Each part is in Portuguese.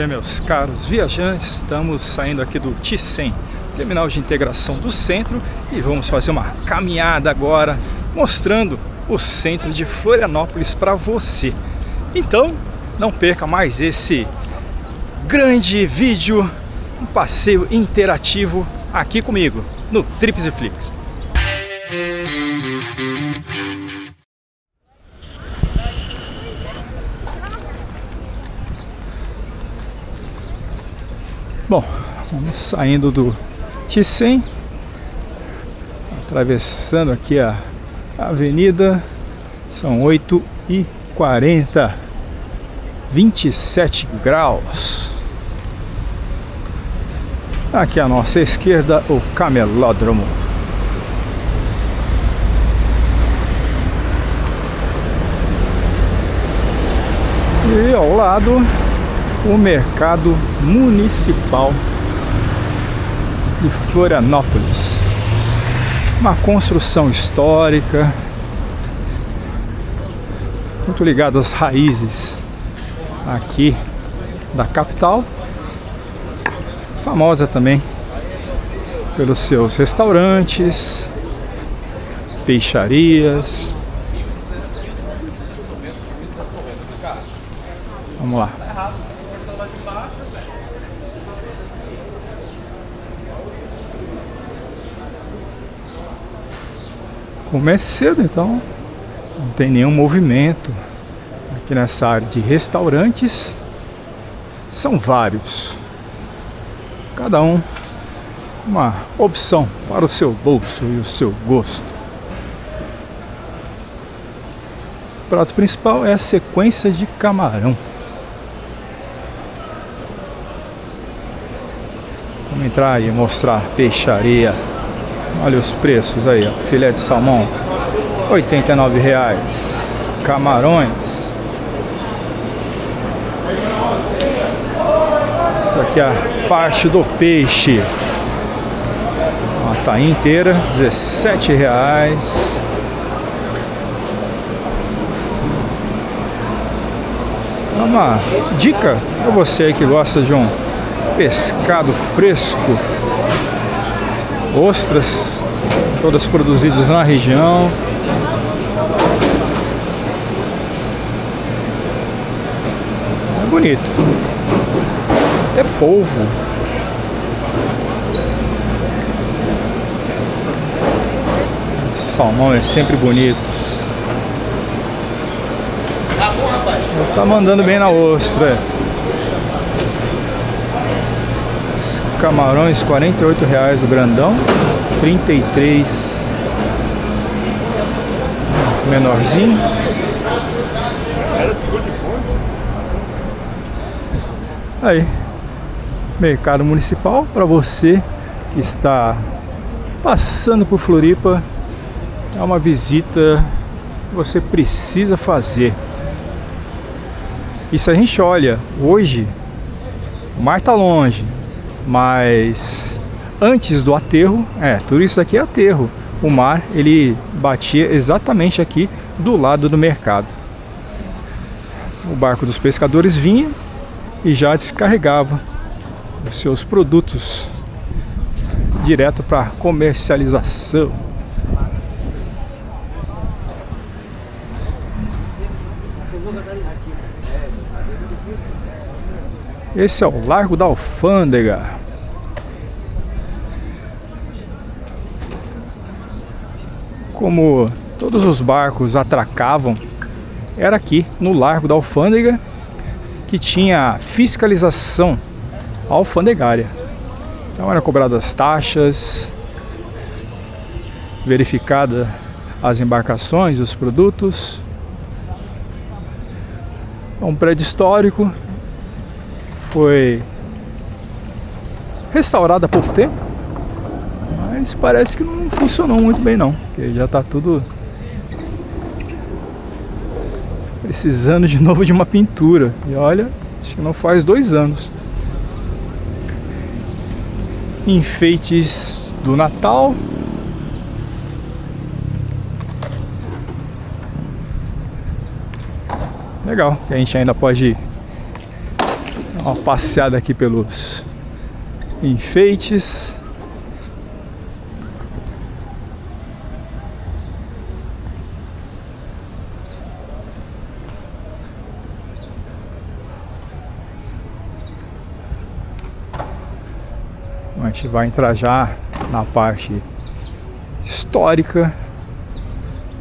bem, meus caros viajantes, estamos saindo aqui do T100, Terminal de Integração do Centro, e vamos fazer uma caminhada agora, mostrando o centro de Florianópolis para você. Então, não perca mais esse grande vídeo, um passeio interativo aqui comigo, no Trips e Flix. Bom, vamos saindo do T100, atravessando aqui a avenida, são 8h40, 27 graus. Aqui à nossa esquerda, o Camelódromo. E ao lado, o Mercado Municipal de Florianópolis. Uma construção histórica, muito ligada às raízes aqui da capital, famosa também pelos seus restaurantes, peixarias. Vamos lá. Comece cedo, então não tem nenhum movimento aqui nessa área de restaurantes. São vários, cada um uma opção para o seu bolso e o seu gosto. O prato principal é a sequência de camarão. Vamos entrar e mostrar a peixaria. Olha os preços aí, ó. Filé de salmão, R$ 89,00. Camarões. Isso aqui é a parte do peixe. Uma tainha inteira, R$ 17,00. Uma dica para você aí que gosta de um pescado fresco. Ostras, todas produzidas na região. É bonito. Até polvo. Salmão é sempre bonito. Tá bom, rapaz? Tá mandando bem na ostra. Camarões, R$ 48,00 o grandão, 33 menorzinho. Aí, Mercado Municipal, para você que está passando por Floripa, é uma visita que você precisa fazer. E se a gente olha hoje, o mar está longe, mas antes do aterro, tudo isso aqui é aterro. O mar, ele batia exatamente aqui do lado do mercado. O barco dos pescadores vinha e já descarregava os seus produtos direto para comercialização. Esse é o Largo da Alfândega. Como todos os barcos atracavam, era aqui no Largo da Alfândega que tinha fiscalização alfandegária. Então eram cobradas taxas, verificada as embarcações, os produtos. É um prédio histórico. Foi restaurado há pouco tempo, mas parece que não funcionou muito bem não, porque já está tudo precisando de novo de uma pintura. E olha, acho que não faz 2 anos. Enfeites do Natal. Legal, que a gente ainda pode Uma passeada aqui pelos enfeites. A gente vai entrar já na parte histórica,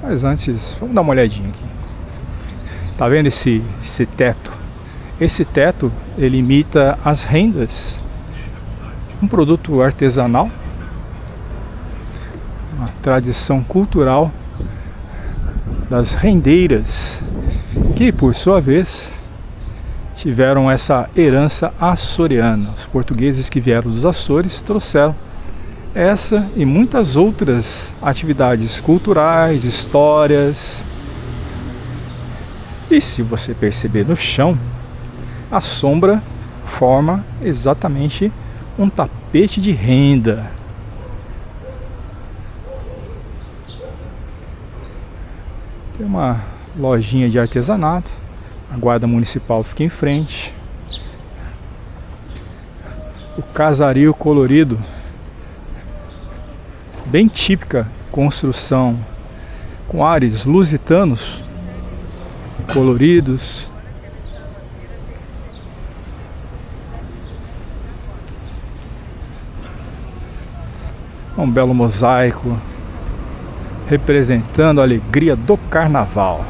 mas antes vamos dar uma olhadinha aqui. Tá vendo esse teto? Esse teto ele imita as rendas, um produto artesanal, uma tradição cultural das rendeiras, que por sua vez tiveram essa herança açoriana. Os portugueses que vieram dos Açores trouxeram essa e muitas outras atividades culturais, histórias. E se você perceber no chão, a sombra forma exatamente um tapete de renda. Tem uma lojinha de artesanato. A guarda municipal fica em frente. O casario colorido, bem típica construção com ares lusitanos coloridos. Um belo mosaico representando a alegria do carnaval.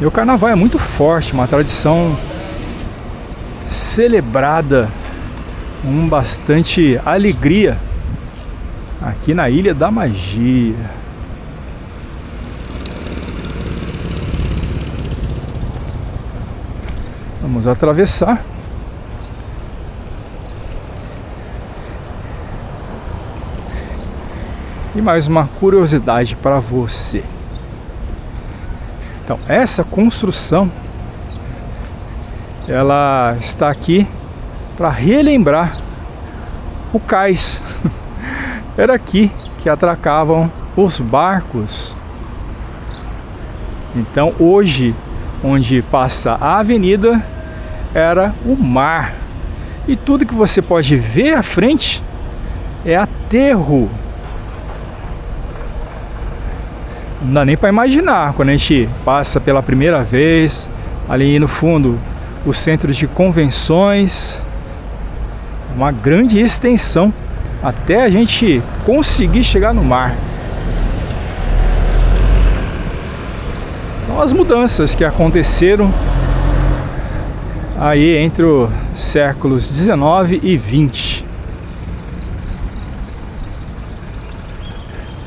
E o carnaval é muito forte, uma tradição celebrada com bastante alegria aqui na Ilha da Magia. Vamos atravessar. E mais uma curiosidade para você. Então, essa construção ela está aqui para relembrar o cais. Era aqui que atracavam os barcos. Então, hoje, onde passa a avenida, era o mar. E tudo que você pode ver à frente é aterro. Não dá nem para imaginar quando a gente passa pela primeira vez. Ali no fundo, o centro de convenções, uma grande extensão até a gente conseguir chegar no mar. São as mudanças que aconteceram aí entre os séculos 19 e 20.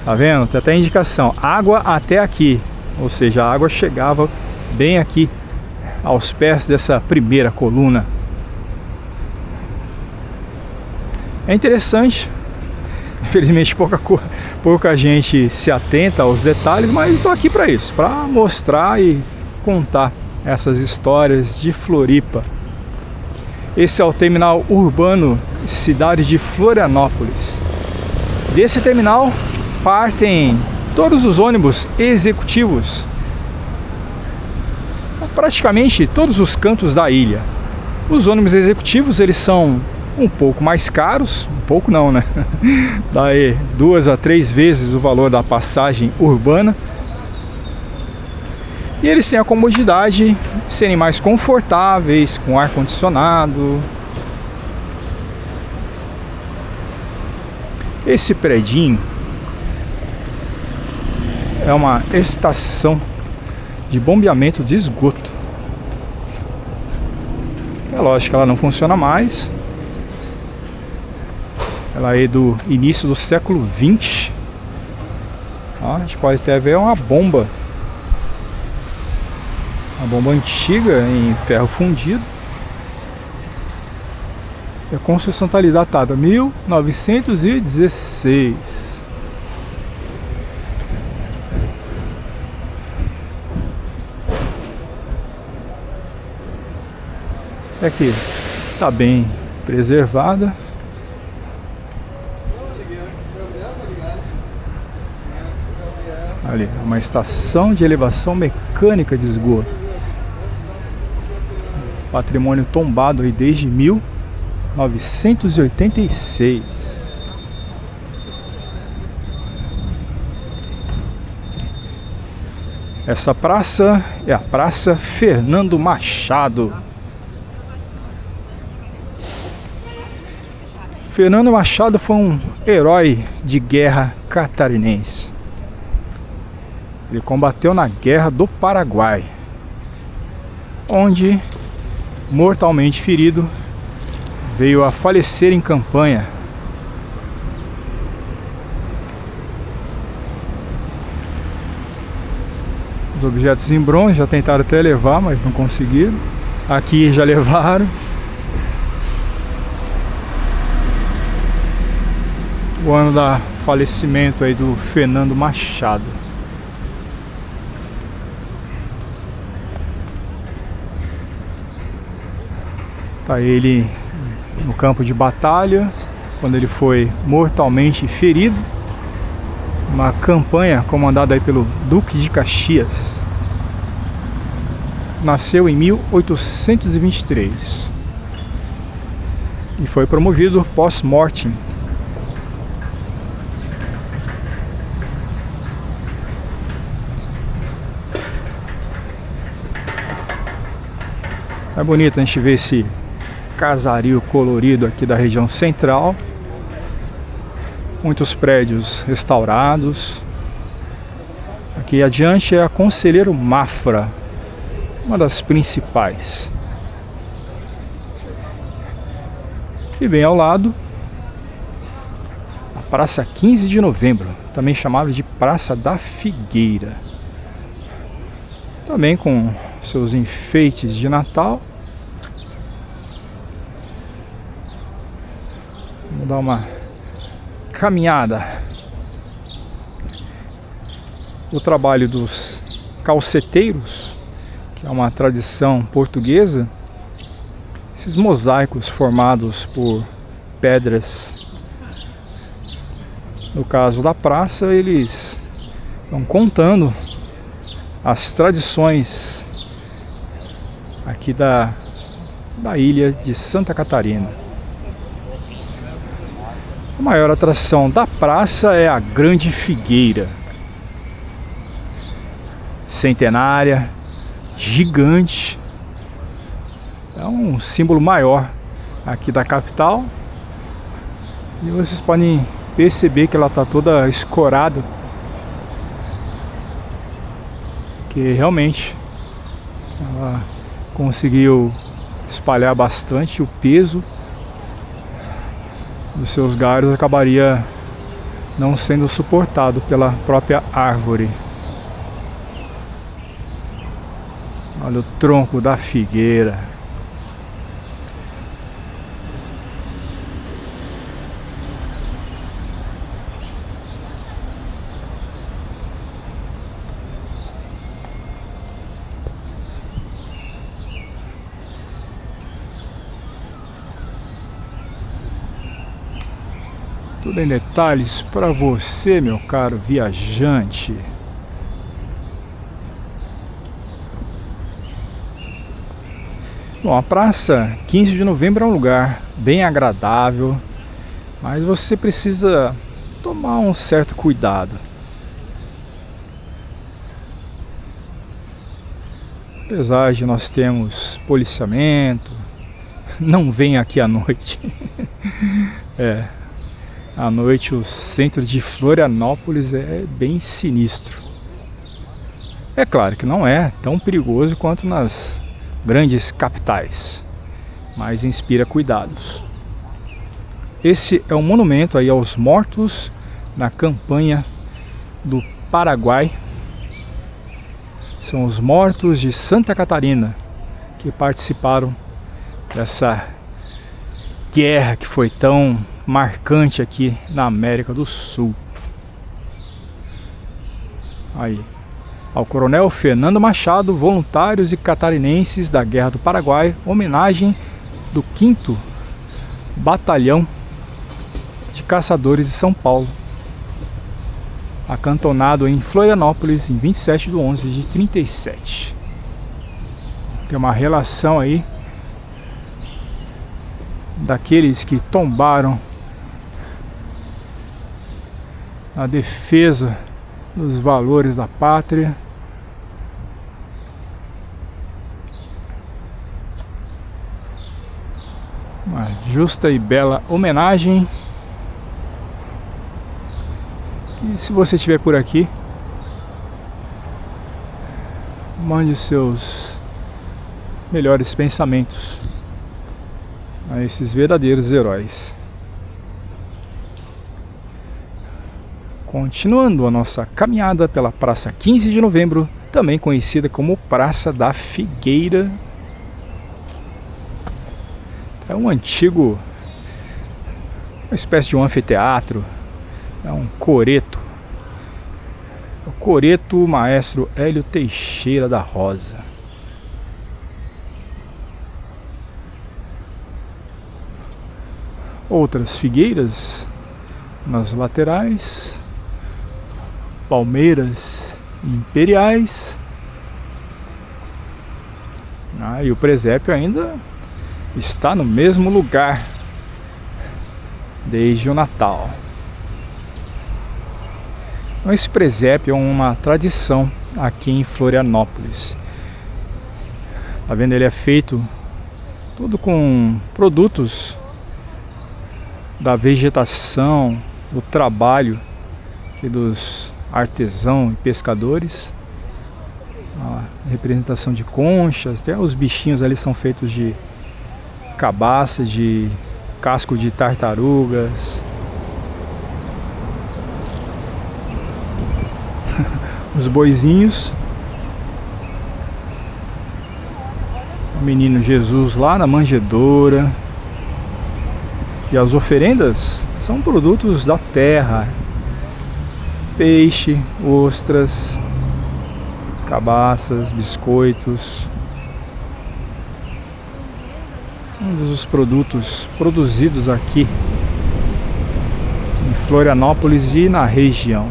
Tá vendo? Tem até a indicação, água até aqui, ou seja, a água chegava bem aqui aos pés dessa primeira coluna. É interessante, infelizmente pouca gente se atenta aos detalhes, mas estou aqui para isso, para mostrar e contar essas histórias de Floripa. Esse é o terminal urbano cidade de Florianópolis. Desse terminal partem todos os ônibus executivos, praticamente todos os cantos da ilha. Os ônibus executivos eles são um pouco mais caros, um pouco não, né? Daí 2 a 3 vezes o valor da passagem urbana. E eles têm a comodidade de serem mais confortáveis, com ar condicionado. Esse predinho é uma estação de bombeamento de esgoto. É lógico que ela não funciona mais. Ela é do início do século XX. Ó, a gente pode até ver uma bomba antiga em ferro fundido. E a construção está ali datada 1916. É que está bem preservada. Ali, uma estação de elevação mecânica de esgoto. Patrimônio tombado aí desde 1986. Essa praça é a Praça Fernando Machado. Fernando Machado foi um herói de guerra catarinense. Ele combateu na Guerra do Paraguai, onde, mortalmente ferido, veio a falecer em campanha. Os objetos em bronze já tentaram até levar, mas não conseguiram. Aqui já levaram. O ano da falecimento aí do Fernando Machado. Tá ele no campo de batalha, quando ele foi mortalmente ferido. Uma campanha comandada aí pelo Duque de Caxias. Nasceu em 1823 e foi promovido pós-mortem. É bonito a gente ver esse casario colorido aqui da região central. Muitos prédios restaurados. Aqui adiante é a Conselheiro Mafra, uma das principais. E bem ao lado, a Praça 15 de Novembro, também chamada de Praça da Figueira. Também com seus enfeites de Natal. Vamos dar uma caminhada. O trabalho dos calceteiros, que é uma tradição portuguesa. Esses mosaicos formados por pedras. No caso da praça, eles estão contando as tradições aqui da ilha de Santa Catarina. A maior atração da praça é a Grande Figueira, centenária, gigante. É um símbolo maior aqui da capital. E vocês podem perceber que ela está toda escorada, que realmente ela conseguiu espalhar bastante. O peso dos seus galhos acabaria não sendo suportado pela própria árvore. Olha o tronco da figueira. Tudo em detalhes para você, meu caro viajante. Bom, a Praça 15 de Novembro é um lugar bem agradável, mas você precisa tomar um certo cuidado. Apesar de nós termos policiamento, não venha aqui à noite. À noite o centro de Florianópolis é bem sinistro. É claro que não é tão perigoso quanto nas grandes capitais, mas inspira cuidados. Esse é um monumento aí aos mortos na campanha do Paraguai. São os mortos de Santa Catarina que participaram dessa guerra que foi tão marcante aqui na América do Sul. Aí, ao Coronel Fernando Machado, voluntários e catarinenses da Guerra do Paraguai, homenagem do 5º Batalhão de Caçadores de São Paulo, acantonado em Florianópolis em 27 de 11 de 37. Tem uma relação aí daqueles que tombaram na defesa dos valores da pátria. Uma justa e bela homenagem. E se você estiver por aqui, mande os seus melhores pensamentos a esses verdadeiros heróis. Continuando a nossa caminhada pela Praça 15 de Novembro, também conhecida como Praça da Figueira. É um antigo, uma espécie de um anfiteatro, é um coreto. O coreto Maestro Hélio Teixeira da Rosa. Outras figueiras nas laterais, palmeiras imperiais. E o presépio ainda está no mesmo lugar desde o Natal. Então, esse presépio é uma tradição aqui em Florianópolis. Tá vendo? Ele é feito tudo com produtos da vegetação, do trabalho aqui dos artesãos e pescadores. A representação de conchas, até os bichinhos ali são feitos de cabaça, de casco de tartarugas. Os boizinhos. O menino Jesus lá na manjedoura. E as oferendas são produtos da terra: peixe, ostras, cabaças, biscoitos. Um dos produtos produzidos aqui em Florianópolis e na região.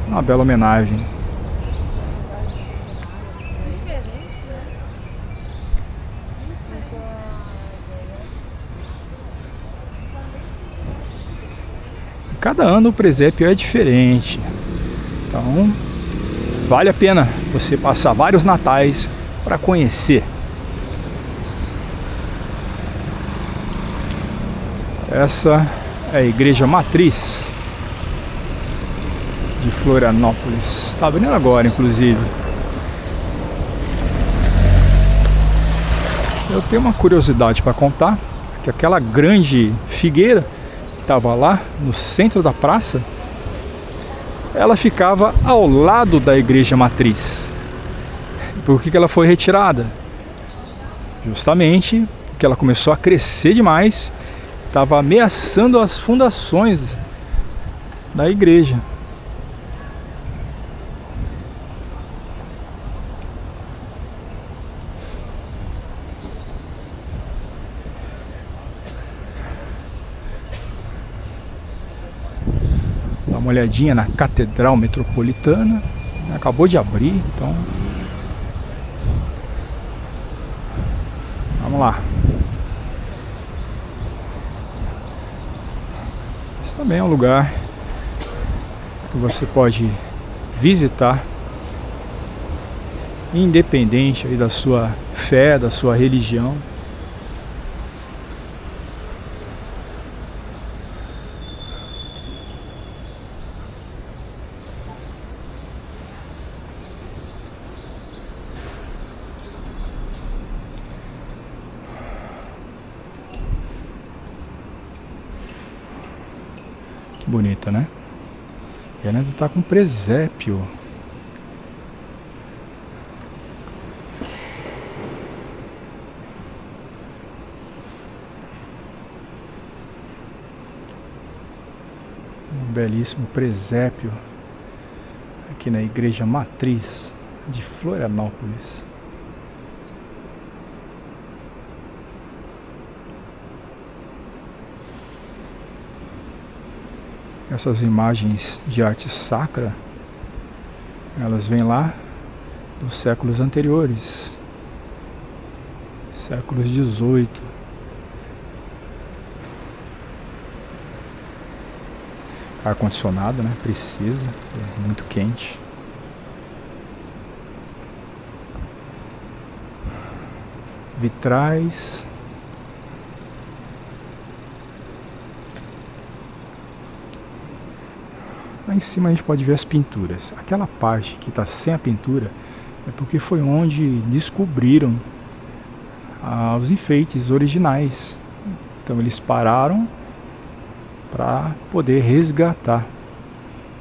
Uma bela homenagem. Cada ano o presépio é diferente, então vale a pena você passar vários natais para conhecer. Essa é a igreja matriz de Florianópolis. Está abrindo agora, inclusive. Eu tenho uma curiosidade para contar, que aquela grande figueira estava lá no centro da praça, ela ficava ao lado da igreja matriz. Por que ela foi retirada? Justamente porque ela começou a crescer demais, estava ameaçando as fundações da igreja. Dá uma olhadinha na Catedral Metropolitana. Acabou de abrir, então vamos lá. Esse também é um lugar que você pode visitar, independente aí da sua fé, da sua religião. Bonita, né? E ela ainda tá com presépio. Um belíssimo presépio aqui na igreja matriz de Florianópolis. Essas imagens de arte sacra, elas vêm lá dos séculos anteriores, séculos 18, ar-condicionado, né? Precisa, é muito quente. Vitrais. Lá em cima a gente pode ver as pinturas. Aquela parte que está sem a pintura é porque foi onde descobriram os enfeites originais. Então eles pararam para poder resgatar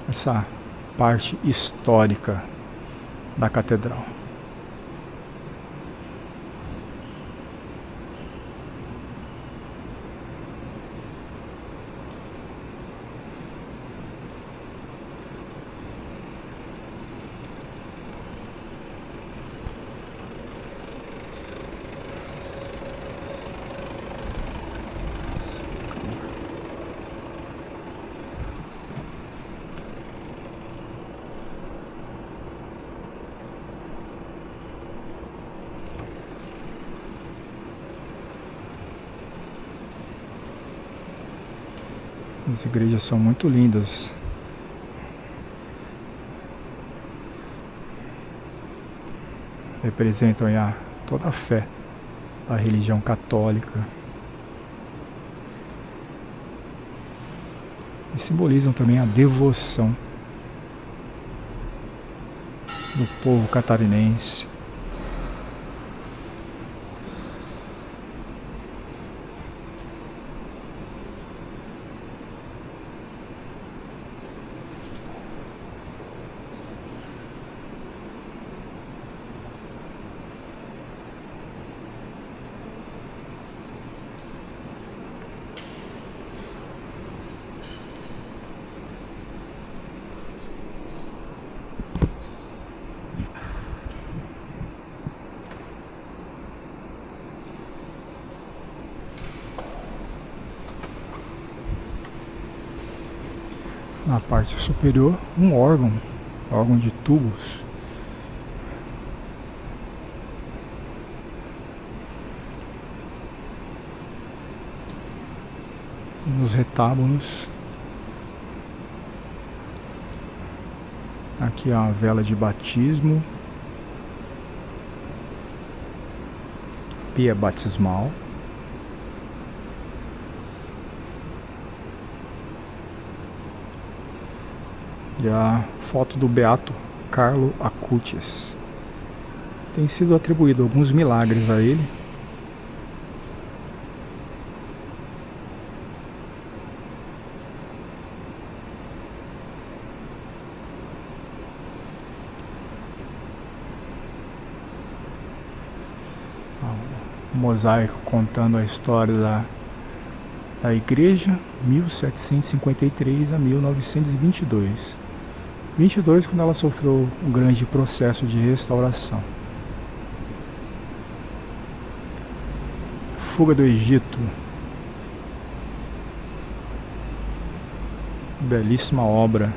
essa parte histórica da catedral. As igrejas são muito lindas. Representam toda a fé da religião católica. E simbolizam também a devoção do povo catarinense. Na parte superior, um órgão de tubos. Nos retábulos, aqui a vela de batismo, pia batismal. E a foto do Beato Carlo Acutis. Tem sido atribuído alguns milagres a ele. Um mosaico contando a história da igreja, 1753 a 1922. 22, quando ela sofreu um grande processo de restauração. Fuga do Egito. Belíssima obra.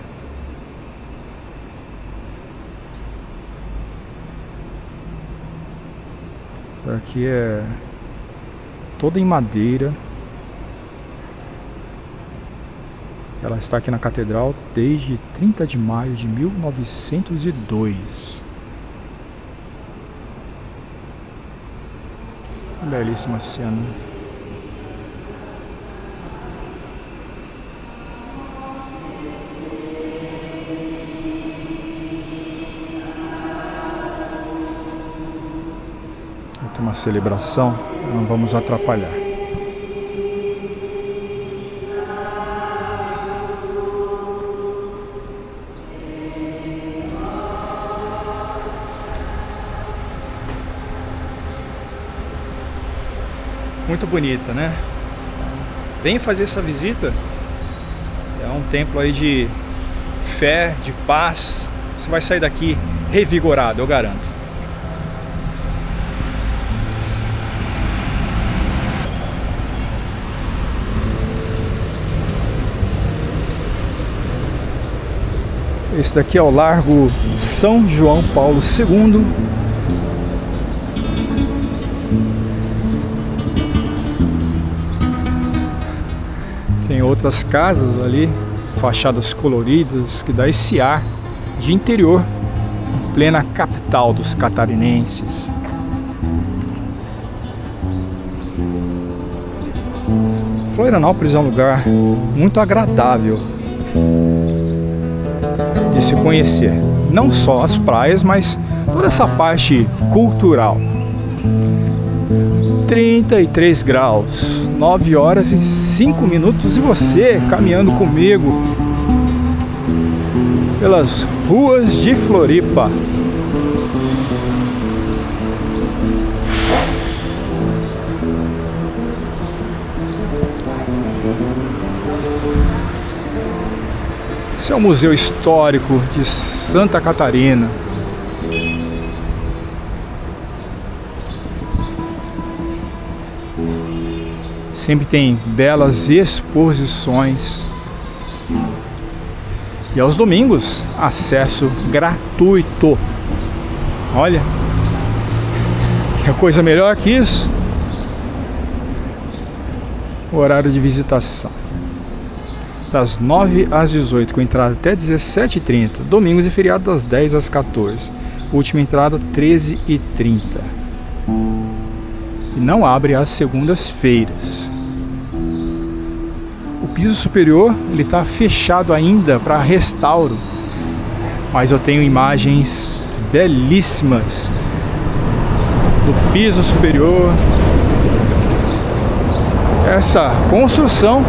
Isso aqui é toda em madeira. Ela está aqui na catedral desde 30 de maio de 1902. Belíssima cena. Tem uma celebração, não vamos atrapalhar. Muito bonita, né? Venha fazer essa visita. É um templo aí de fé, de paz. Você vai sair daqui revigorado, eu garanto. Esse daqui é o Largo São João Paulo II. Tem outras casas ali fachadas coloridas que dá esse ar de interior em plena capital dos catarinenses. Florianópolis é um lugar muito agradável de se conhecer, não só as praias, mas toda essa parte cultural. 33 graus, 9 horas e 5 minutos, e você caminhando comigo pelas ruas de Floripa. Esse é o Museu Histórico de Santa Catarina. Sempre tem belas exposições. E aos domingos, acesso gratuito. Olha, que coisa melhor que isso. O horário de visitação das 9 às 18, com entrada até 17h30. Domingos e feriados das 10 às 14. Última entrada 13h30. E não abre às segundas-feiras. O piso superior ele está fechado ainda para restauro, mas eu tenho imagens belíssimas do piso superior. Essa construção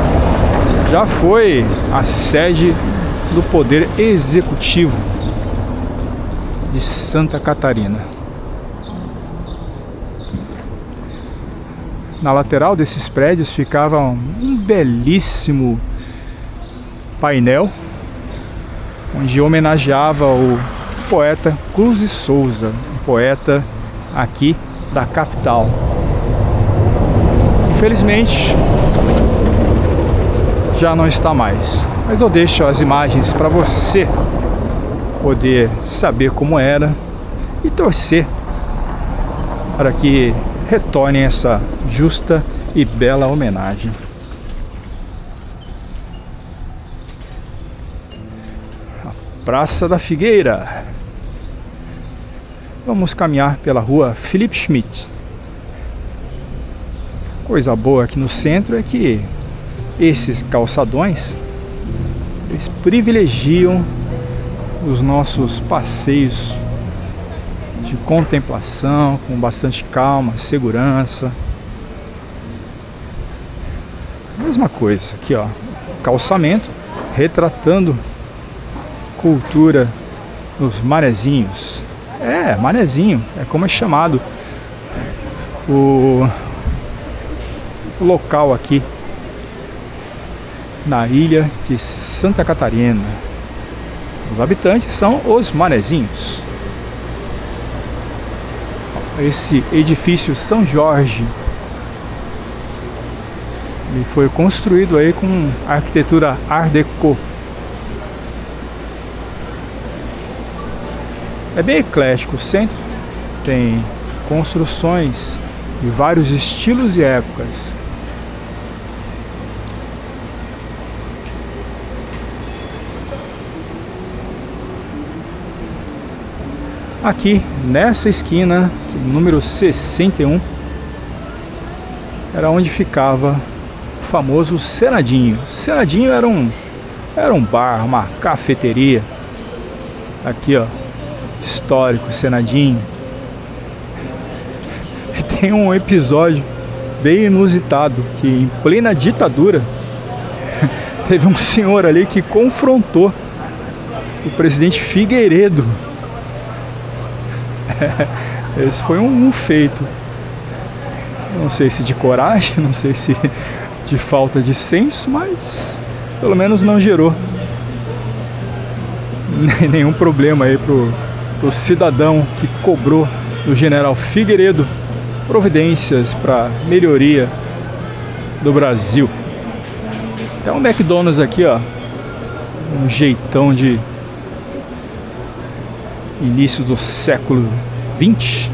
já foi a sede do Poder Executivo de Santa Catarina. Na lateral desses prédios ficava um belíssimo painel onde homenageava o poeta Cruz de Souza, um poeta aqui da capital. Infelizmente já não está mais, mas eu deixo as imagens para você poder saber como era e torcer para que retorne essa justa e bela homenagem. A Praça da Figueira. Vamos caminhar pela rua Felipe Schmidt. Coisa boa aqui no centro é que esses calçadões eles privilegiam os nossos passeios de contemplação, com bastante calma, segurança. Mesma coisa aqui, ó, calçamento retratando cultura nos manezinhos. É, manezinho, é como é chamado o local aqui na ilha de Santa Catarina. Os habitantes são os manezinhos. Esse edifício São Jorge, ele foi construído aí com arquitetura Art Deco. É bem eclético o centro, tem construções de vários estilos e épocas. Aqui nessa esquina, número 61, era onde ficava o famoso Senadinho. Senadinho era um bar, uma cafeteria. Aqui, ó, histórico Senadinho. E tem um episódio bem inusitado que em plena ditadura teve um senhor ali que confrontou o presidente Figueiredo. Esse foi um feito. Não sei se de coragem, não sei se de falta de senso, mas pelo menos não gerou nenhum problema aí pro cidadão que cobrou do general Figueiredo providências para melhoria do Brasil. É um McDonald's aqui, ó, um jeitão de início do século 20.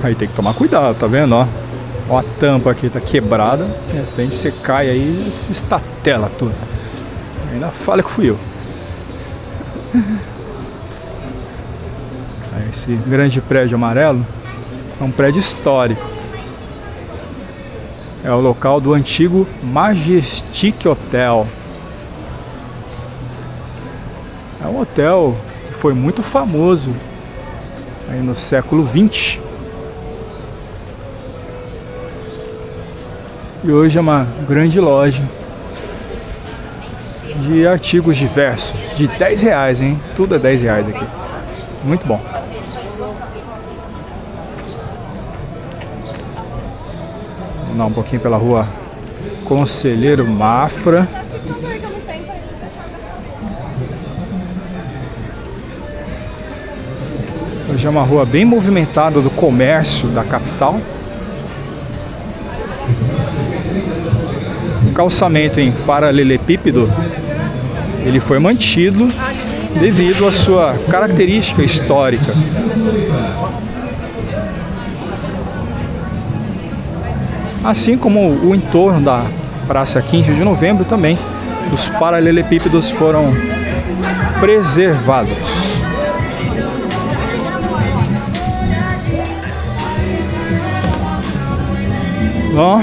Aí tem que tomar cuidado, tá vendo, ó? Ó, a tampa aqui tá quebrada. De repente você cai aí e se estatela tudo. Ainda fala que fui eu. Esse grande prédio amarelo é um prédio histórico. É o local do antigo Majestic Hotel. É um hotel que foi muito famoso aí no século XX. E hoje é uma grande loja de artigos diversos, de R$10, hein? Tudo é R$10 aqui. Muito bom. Vamos dar um pouquinho pela rua Conselheiro Mafra. Hoje é uma rua bem movimentada do comércio da capital. O calçamento em paralelepípedo, ele foi mantido devido à sua característica histórica. Assim como o entorno da Praça 15 de Novembro também, os paralelepípedos foram preservados. Bom,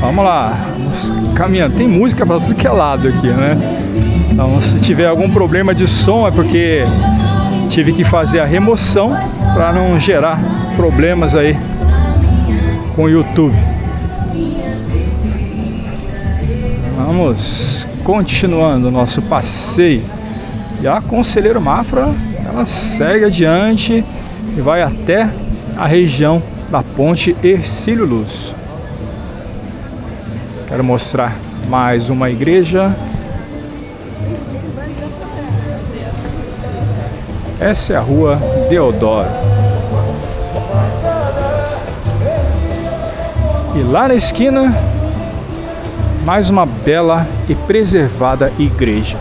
vamos lá, vamos caminhando. Tem música para tudo que é lado aqui, né? Então, se tiver algum problema de som é porque tive que fazer a remoção para não gerar problemas aí com o YouTube. Vamos continuando o nosso passeio. E a Conselheiro Mafra, ela segue adiante e vai até a região da Ponte Hercílio Luz. Quero mostrar mais uma igreja. Essa é a rua Deodoro. E lá na esquina, mais uma bela e preservada igreja.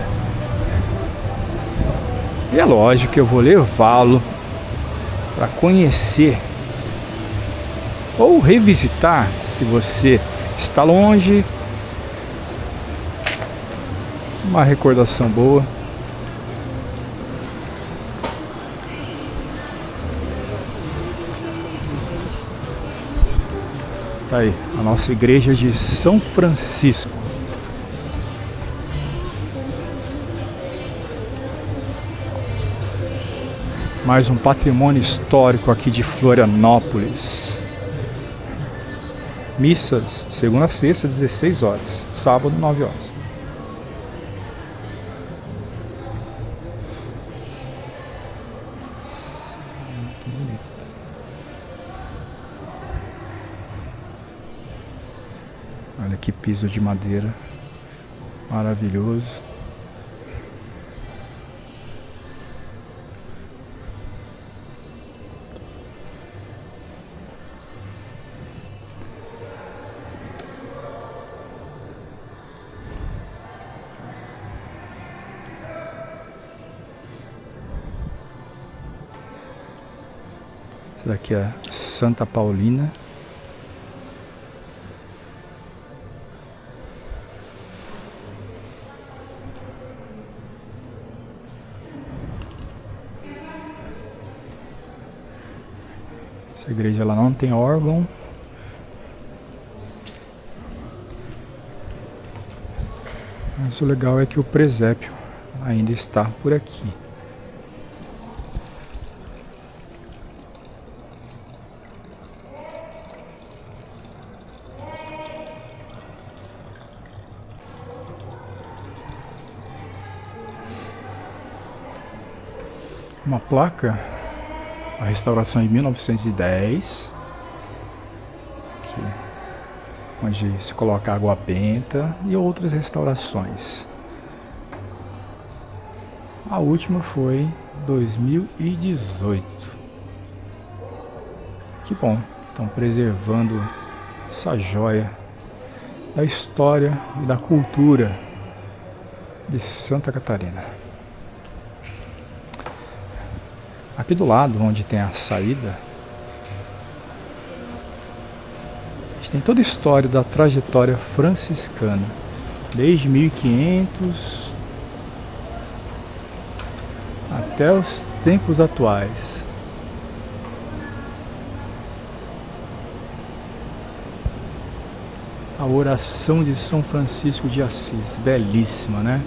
E é lógico que eu vou levá-lo para conhecer ou revisitar, se você está longe. Uma recordação boa. Tá aí, a nossa igreja de São Francisco. Mais um patrimônio histórico aqui de Florianópolis. Missas de segunda a sexta, 16 horas. Sábado, 9 horas. Olha que piso de madeira maravilhoso. Essa daqui é Santa Paulina. Essa igreja ela não tem órgão. Mas o legal é que o presépio ainda está por aqui. Uma placa, a restauração em 1910, aqui, onde se coloca água benta, e outras restaurações. A última foi em 2018. Que bom, estão preservando essa joia da história e da cultura de Santa Catarina. Aqui do lado, onde tem a saída, gente tem toda a história da trajetória franciscana, desde 1500 até os tempos atuais. A oração de São Francisco de Assis, belíssima, né?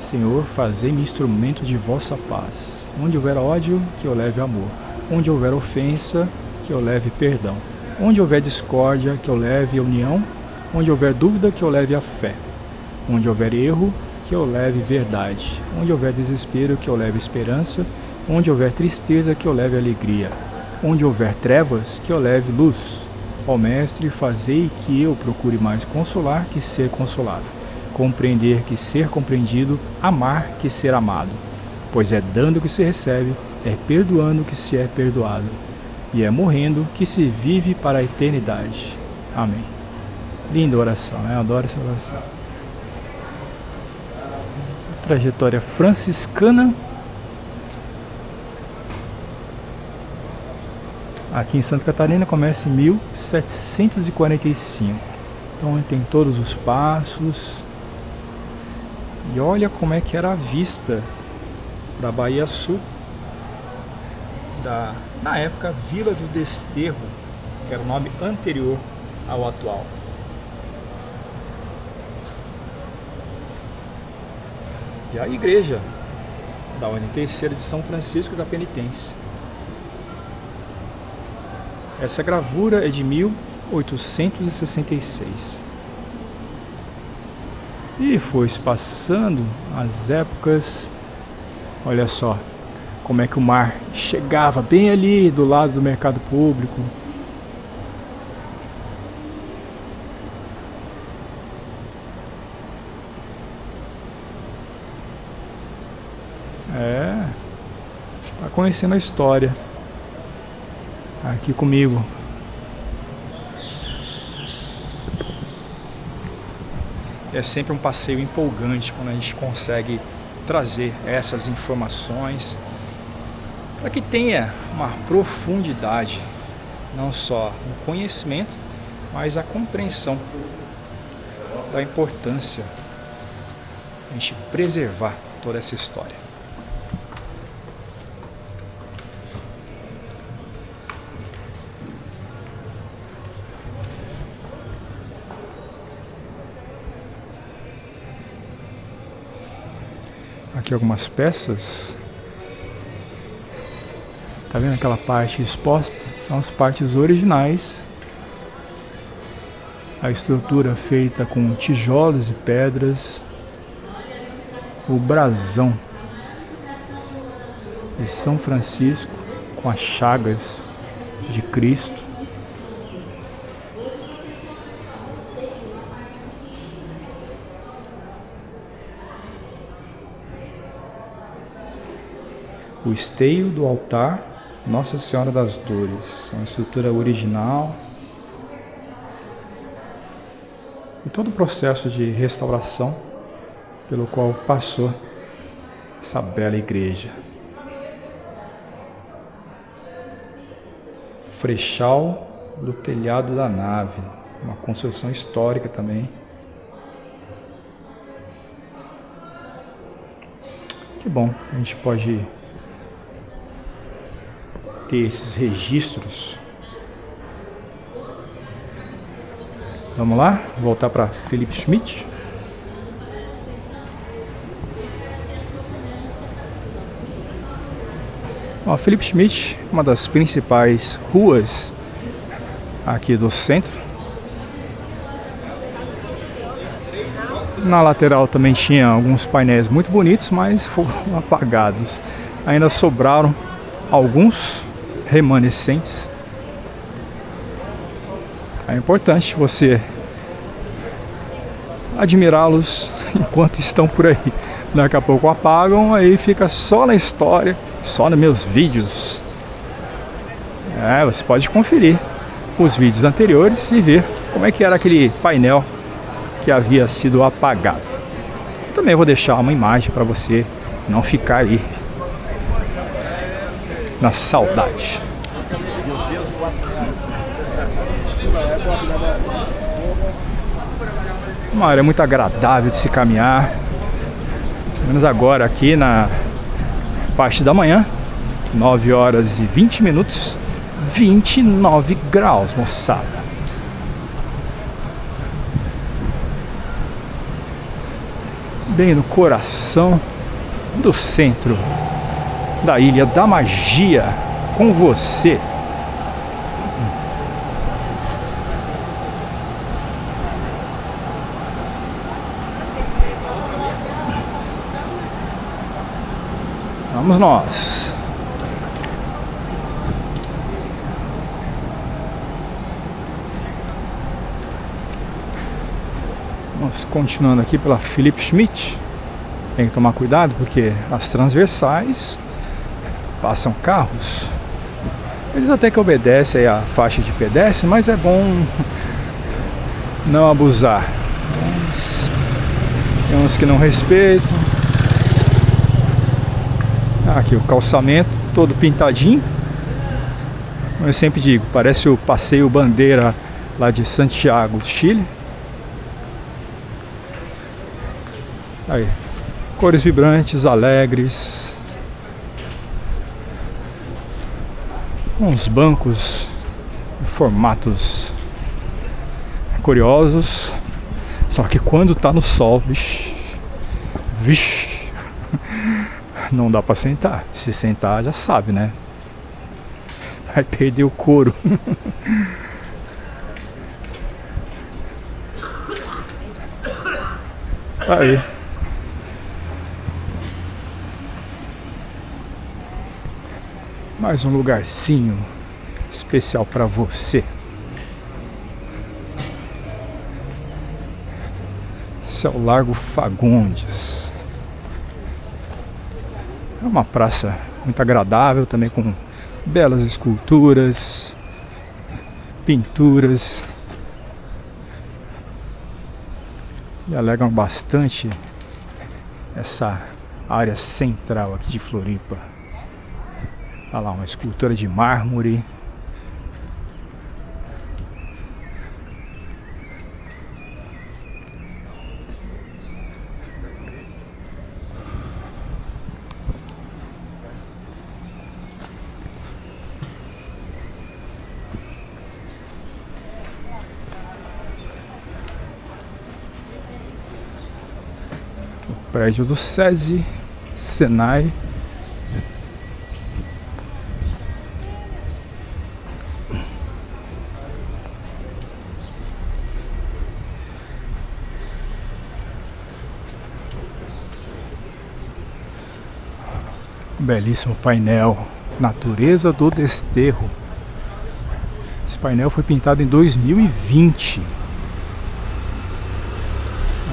Senhor, fazei-me instrumento de vossa paz. Onde houver ódio, que eu leve amor. Onde houver ofensa, que eu leve perdão. Onde houver discórdia, que eu leve união. Onde houver dúvida, que eu leve a fé. Onde houver erro, que eu leve verdade. Onde houver desespero, que eu leve esperança. Onde houver tristeza, que eu leve alegria. Onde houver trevas, que eu leve luz. Ó Mestre, fazei que eu procure mais consolar que ser consolado, compreender que ser compreendido, amar que ser amado. Pois é dando que se recebe, é perdoando que se é perdoado, e é morrendo que se vive para a eternidade. Amém. Linda oração, né? Eu adoro essa oração. Trajetória franciscana. Aqui em Santa Catarina começa em 1745. Então tem todos os passos. E olha como é que era a vista da Bahia Sul, na época, Vila do Desterro, que era o nome anterior ao atual. E a igreja da Ordem Terceira de São Francisco da Penitência. Essa gravura é de 1866. E foi se passando as épocas. Olha só como é que o mar chegava bem ali do lado do mercado público. Tá conhecendo a história aqui comigo. É sempre um passeio empolgante quando a gente consegue trazer essas informações para que tenha uma profundidade, não só no conhecimento, mas a compreensão da importância de a gente preservar toda essa história. Aqui algumas peças. Tá vendo aquela parte exposta? São as partes originais. A estrutura feita com tijolos e pedras. O brasão de São Francisco com as chagas de Cristo. O esteio do altar Nossa Senhora das Dores, uma estrutura original. E todo o processo de restauração pelo qual passou essa bela igreja. Frechal do telhado da nave, uma construção histórica também. Que bom, a gente pode ter esses registros. Vamos lá, voltar para Philip Schmidt. Bom, Philip Schmidt, uma das principais ruas aqui do centro. Na lateral também tinha alguns painéis muito bonitos, mas foram apagados. Ainda sobraram alguns remanescentes. É importante você admirá-los enquanto estão por aí. Daqui a pouco apagam, aí fica só na história, só nos meus vídeos. Você pode conferir os vídeos anteriores e ver como é que era aquele painel que havia sido apagado. Também vou deixar uma imagem para você não ficar aí na saudade. Uma área muito agradável de se caminhar. Pelo menos agora aqui na parte da manhã, 9 horas e 20 minutos, 29 graus, moçada. Bem no coração do centro da Ilha da Magia, com você. Vamos nós. Vamos continuando aqui pela Felipe Schmidt. Tem que tomar cuidado porque as transversais passam carros. Eles até que obedecem aí a faixa de pedestre, mas é bom não abusar. Tem uns que não respeitam. Aqui o calçamento todo pintadinho. Eu sempre digo, parece o Passeio Bandeira lá de Santiago, Chile. Aí, cores vibrantes, alegres. Uns bancos em formatos curiosos. Só que quando tá no sol, vixe, vixe, não dá pra sentar. Se sentar já sabe, né? Vai perder o couro. Aí. Mais um lugarzinho especial pra você. Esse é o Largo Fagundes. É uma praça muito agradável, também com belas esculturas, pinturas. E alegram bastante essa área central aqui de Floripa. Olha lá, uma escultura de mármore. O prédio do SESI, Senai. Belíssimo painel, Natureza do Desterro. Esse painel foi pintado em 2020.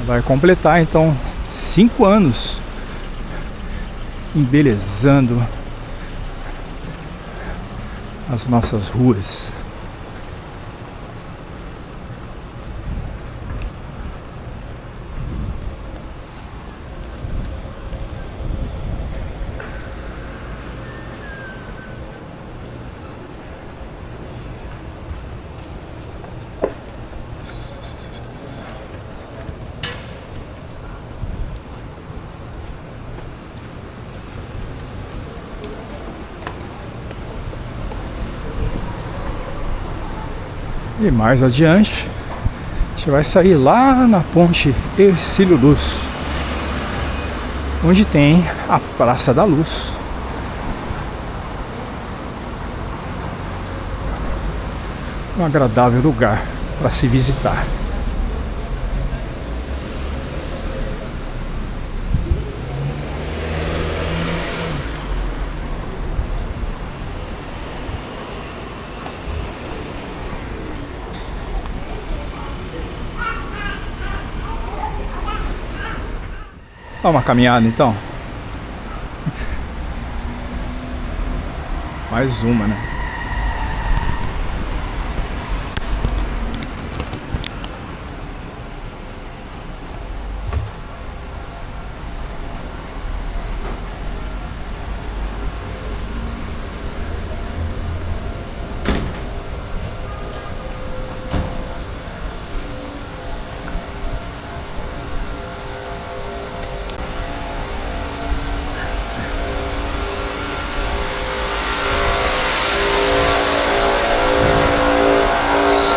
Vai completar então 5 anos embelezando as nossas ruas. E mais adiante, a gente vai sair lá na ponte Hercílio Luz, onde tem a Praça da Luz. Um agradável lugar para se visitar. Dá uma caminhada então. Mais uma, né?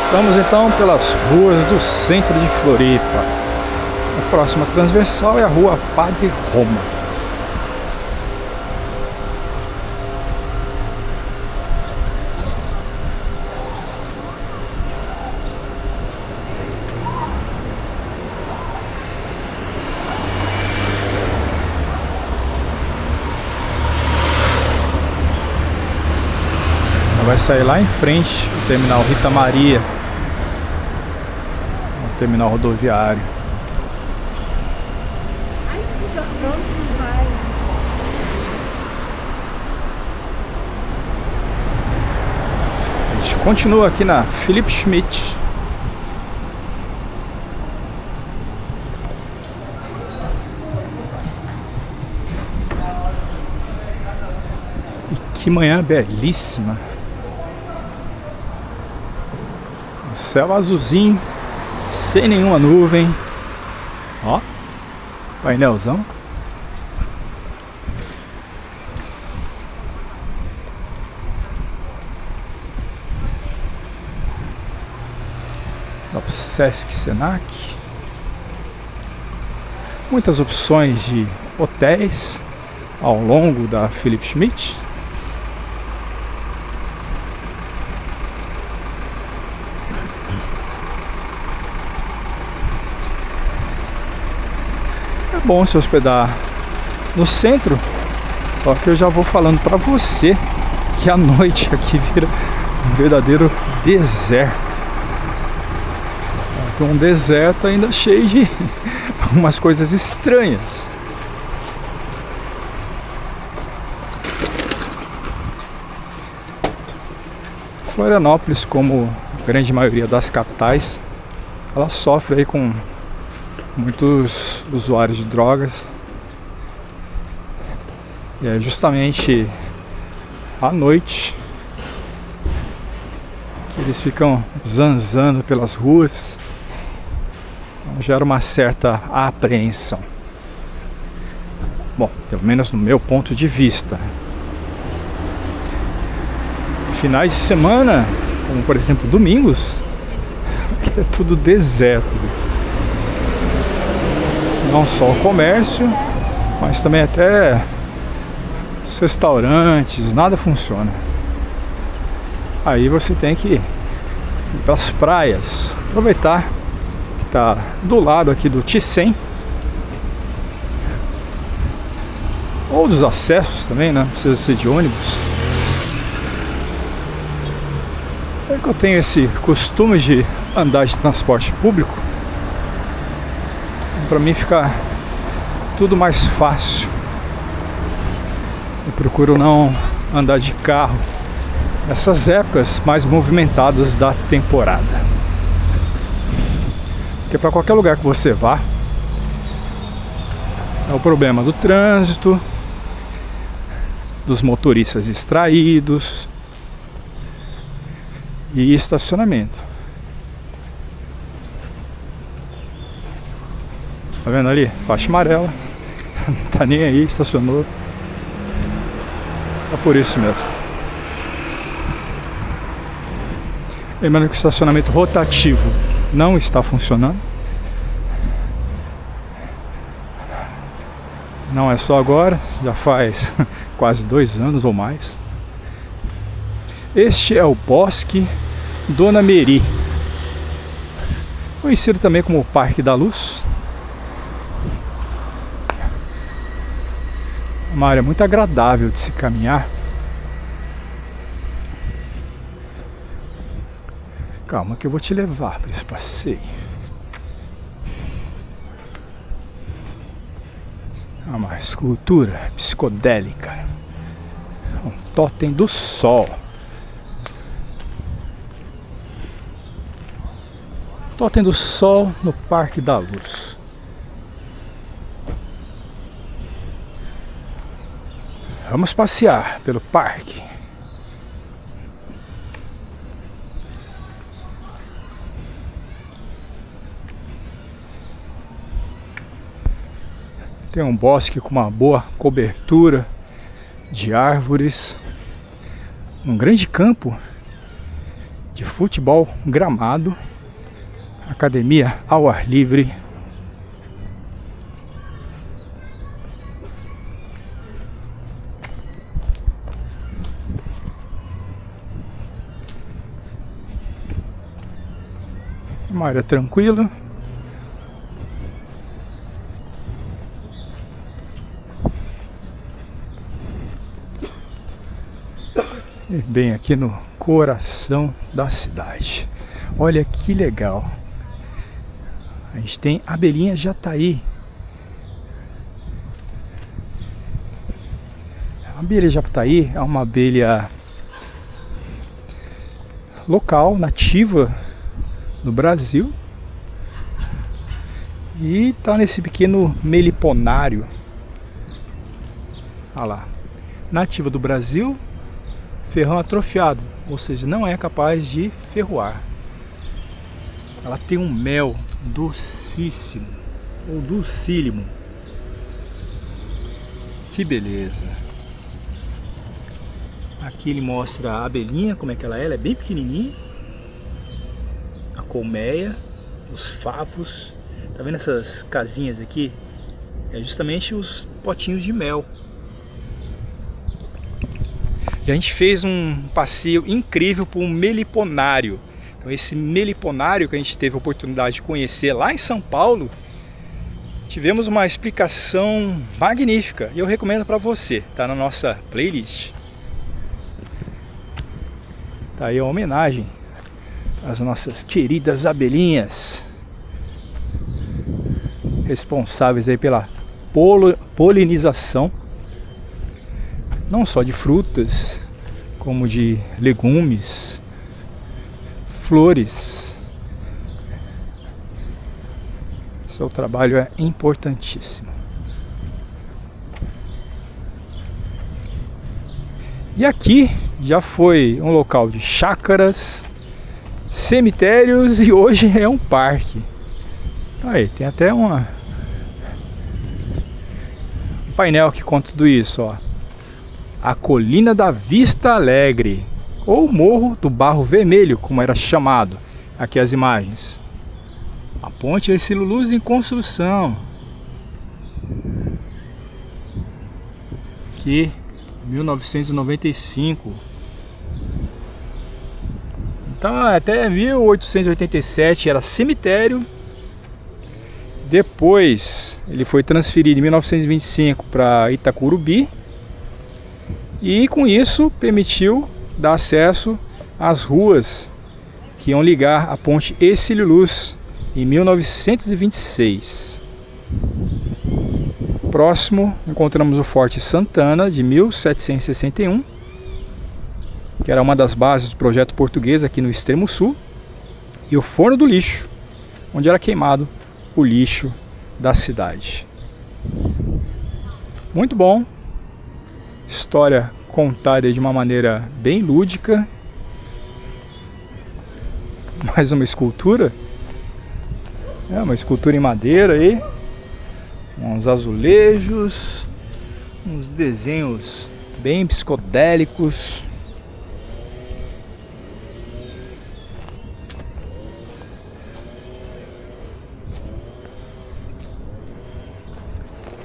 Estamos então pelas ruas do centro de Floripa. A próxima transversal é a rua Padre Roma. Vai sair lá em frente o terminal Rita Maria, o terminal rodoviário. A gente continua aqui na Philipp Schmidt. E que manhã belíssima. Céu azulzinho, sem nenhuma nuvem. Ó, painelzão. O Sesc Senac. Muitas opções de hotéis ao longo da Philipp Schmidt. É bom se hospedar no centro, só que eu já vou falando pra você que a noite aqui vira um verdadeiro deserto. Um deserto ainda cheio de algumas coisas estranhas. Florianópolis, como a grande maioria das capitais, ela sofre aí com muitos usuários de drogas. E é justamente à noite que eles ficam zanzando pelas ruas. Então, gera uma certa apreensão. Bom, pelo menos no meu ponto de vista. Finais de semana, como por exemplo domingos, é tudo deserto. Não só o comércio, mas também até os restaurantes, nada funciona. Aí você tem que ir para as praias, aproveitar que está do lado aqui do Ticem, ou dos acessos também, né? Não precisa ser de ônibus. É que eu tenho esse costume de andar de transporte público. Para mim fica tudo mais fácil. Eu procuro não andar de carro nessas épocas mais movimentadas da temporada. Porque para qualquer lugar que você vá, é o problema do trânsito, dos motoristas distraídos e estacionamento. Tá vendo ali? Faixa amarela. Não tá nem aí, estacionou. É por isso mesmo. Lembrando que o estacionamento rotativo não está funcionando. Não é só agora, já faz quase 2 anos ou mais. Este é o Bosque Dona Meri, conhecido também como Parque da Luz. Uma área muito agradável de se caminhar. Calma que eu vou te levar para esse passeio. Uma escultura psicodélica. Um totem do sol. Totem do sol no Parque da Luz. Vamos passear pelo parque. Tem um bosque com uma boa cobertura de árvores. Um grande campo de futebol gramado, academia ao ar livre. Uma área tranquila. E bem aqui no coração da cidade. Olha que legal. A gente tem a abelhinha jataí. A abelha jataí é uma abelha local, nativa no Brasil, e tá nesse pequeno meliponário. Olha lá, nativa do Brasil, ferrão atrofiado, ou seja, não é capaz de ferroar. Ela tem um mel docíssimo, ou docílimo. Que beleza. Aqui ele mostra a abelhinha, como é que ela é bem pequenininha. A colmeia, os favos. Tá vendo essas casinhas aqui? É justamente os potinhos de mel. E a gente fez um passeio incrível por um meliponário. Então esse meliponário que a gente teve a oportunidade de conhecer lá em São Paulo, tivemos uma explicação magnífica e eu recomendo para você. Tá na nossa playlist. Tá aí a homenagem às nossas queridas abelhinhas, responsáveis aí pela polinização, não só de frutas, como de legumes, flores. Seu trabalho é importantíssimo. E aqui já foi um local de chácaras, cemitérios, e hoje é um parque. Aí tem até um painel que conta tudo isso, ó. A Colina da Vista Alegre, ou Morro do Barro Vermelho, como era chamado. Aqui as imagens. A ponte Hercílio Luz em construção. Aqui 1995. Então até 1887 era cemitério. Depois ele foi transferido em 1925 para Itacurubi. E com isso permitiu dar acesso às ruas que iam ligar a ponte Hercílio Luz em 1926. Próximo encontramos o Forte Santana de 1761, que era uma das bases do projeto português aqui no extremo sul, e o Forno do Lixo, onde era queimado o lixo da cidade. Muito bom. História contada de uma maneira bem lúdica. Mais uma escultura. É uma escultura em madeira aí. Uns azulejos. Uns desenhos bem psicodélicos.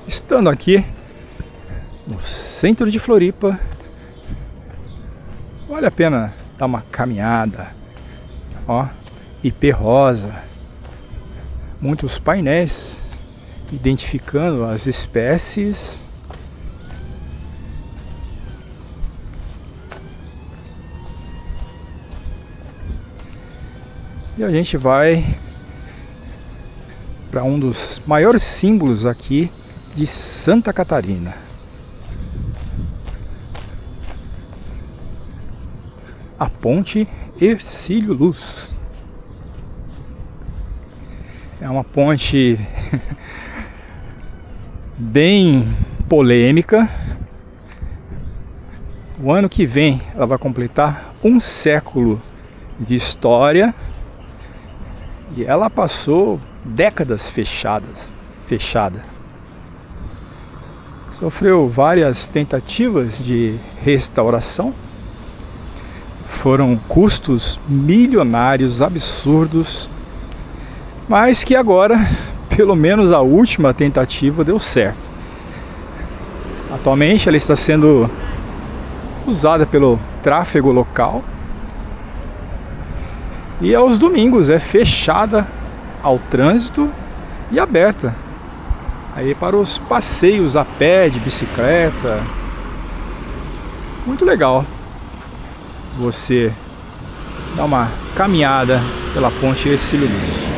Estando aqui no centro de Floripa, vale a pena dar uma caminhada. Ó, IP rosa, muitos painéis identificando as espécies. E a gente vai para um dos maiores símbolos aqui de Santa Catarina. A ponte Hercílio Luz. É uma ponte bem polêmica. O ano que vem ela vai completar um século de história. E ela passou décadas fechada. Sofreu várias tentativas de restauração. Foram custos milionários, absurdos, mas que agora, pelo menos a última tentativa, deu certo. Atualmente ela está sendo usada pelo tráfego local e aos domingos é fechada ao trânsito e aberta aí para os passeios a pé, de bicicleta. Muito legal você dar uma caminhada pela ponte Hercílio Luz.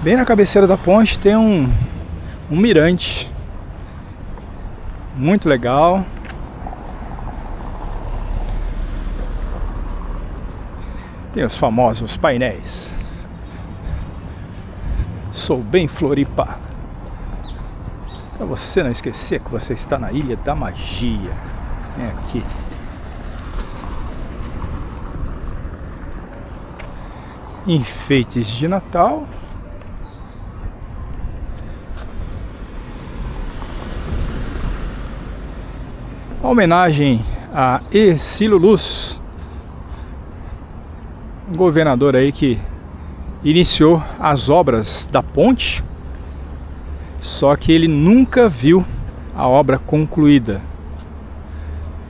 Bem na cabeceira da ponte tem um mirante muito legal. Tem os famosos painéis. Sou bem Floripa, para você não esquecer que você está na Ilha da Magia. Vem aqui. Enfeites de Natal. Uma homenagem a Hercílio Luz, um governador aí que iniciou as obras da ponte, só que ele nunca viu a obra concluída.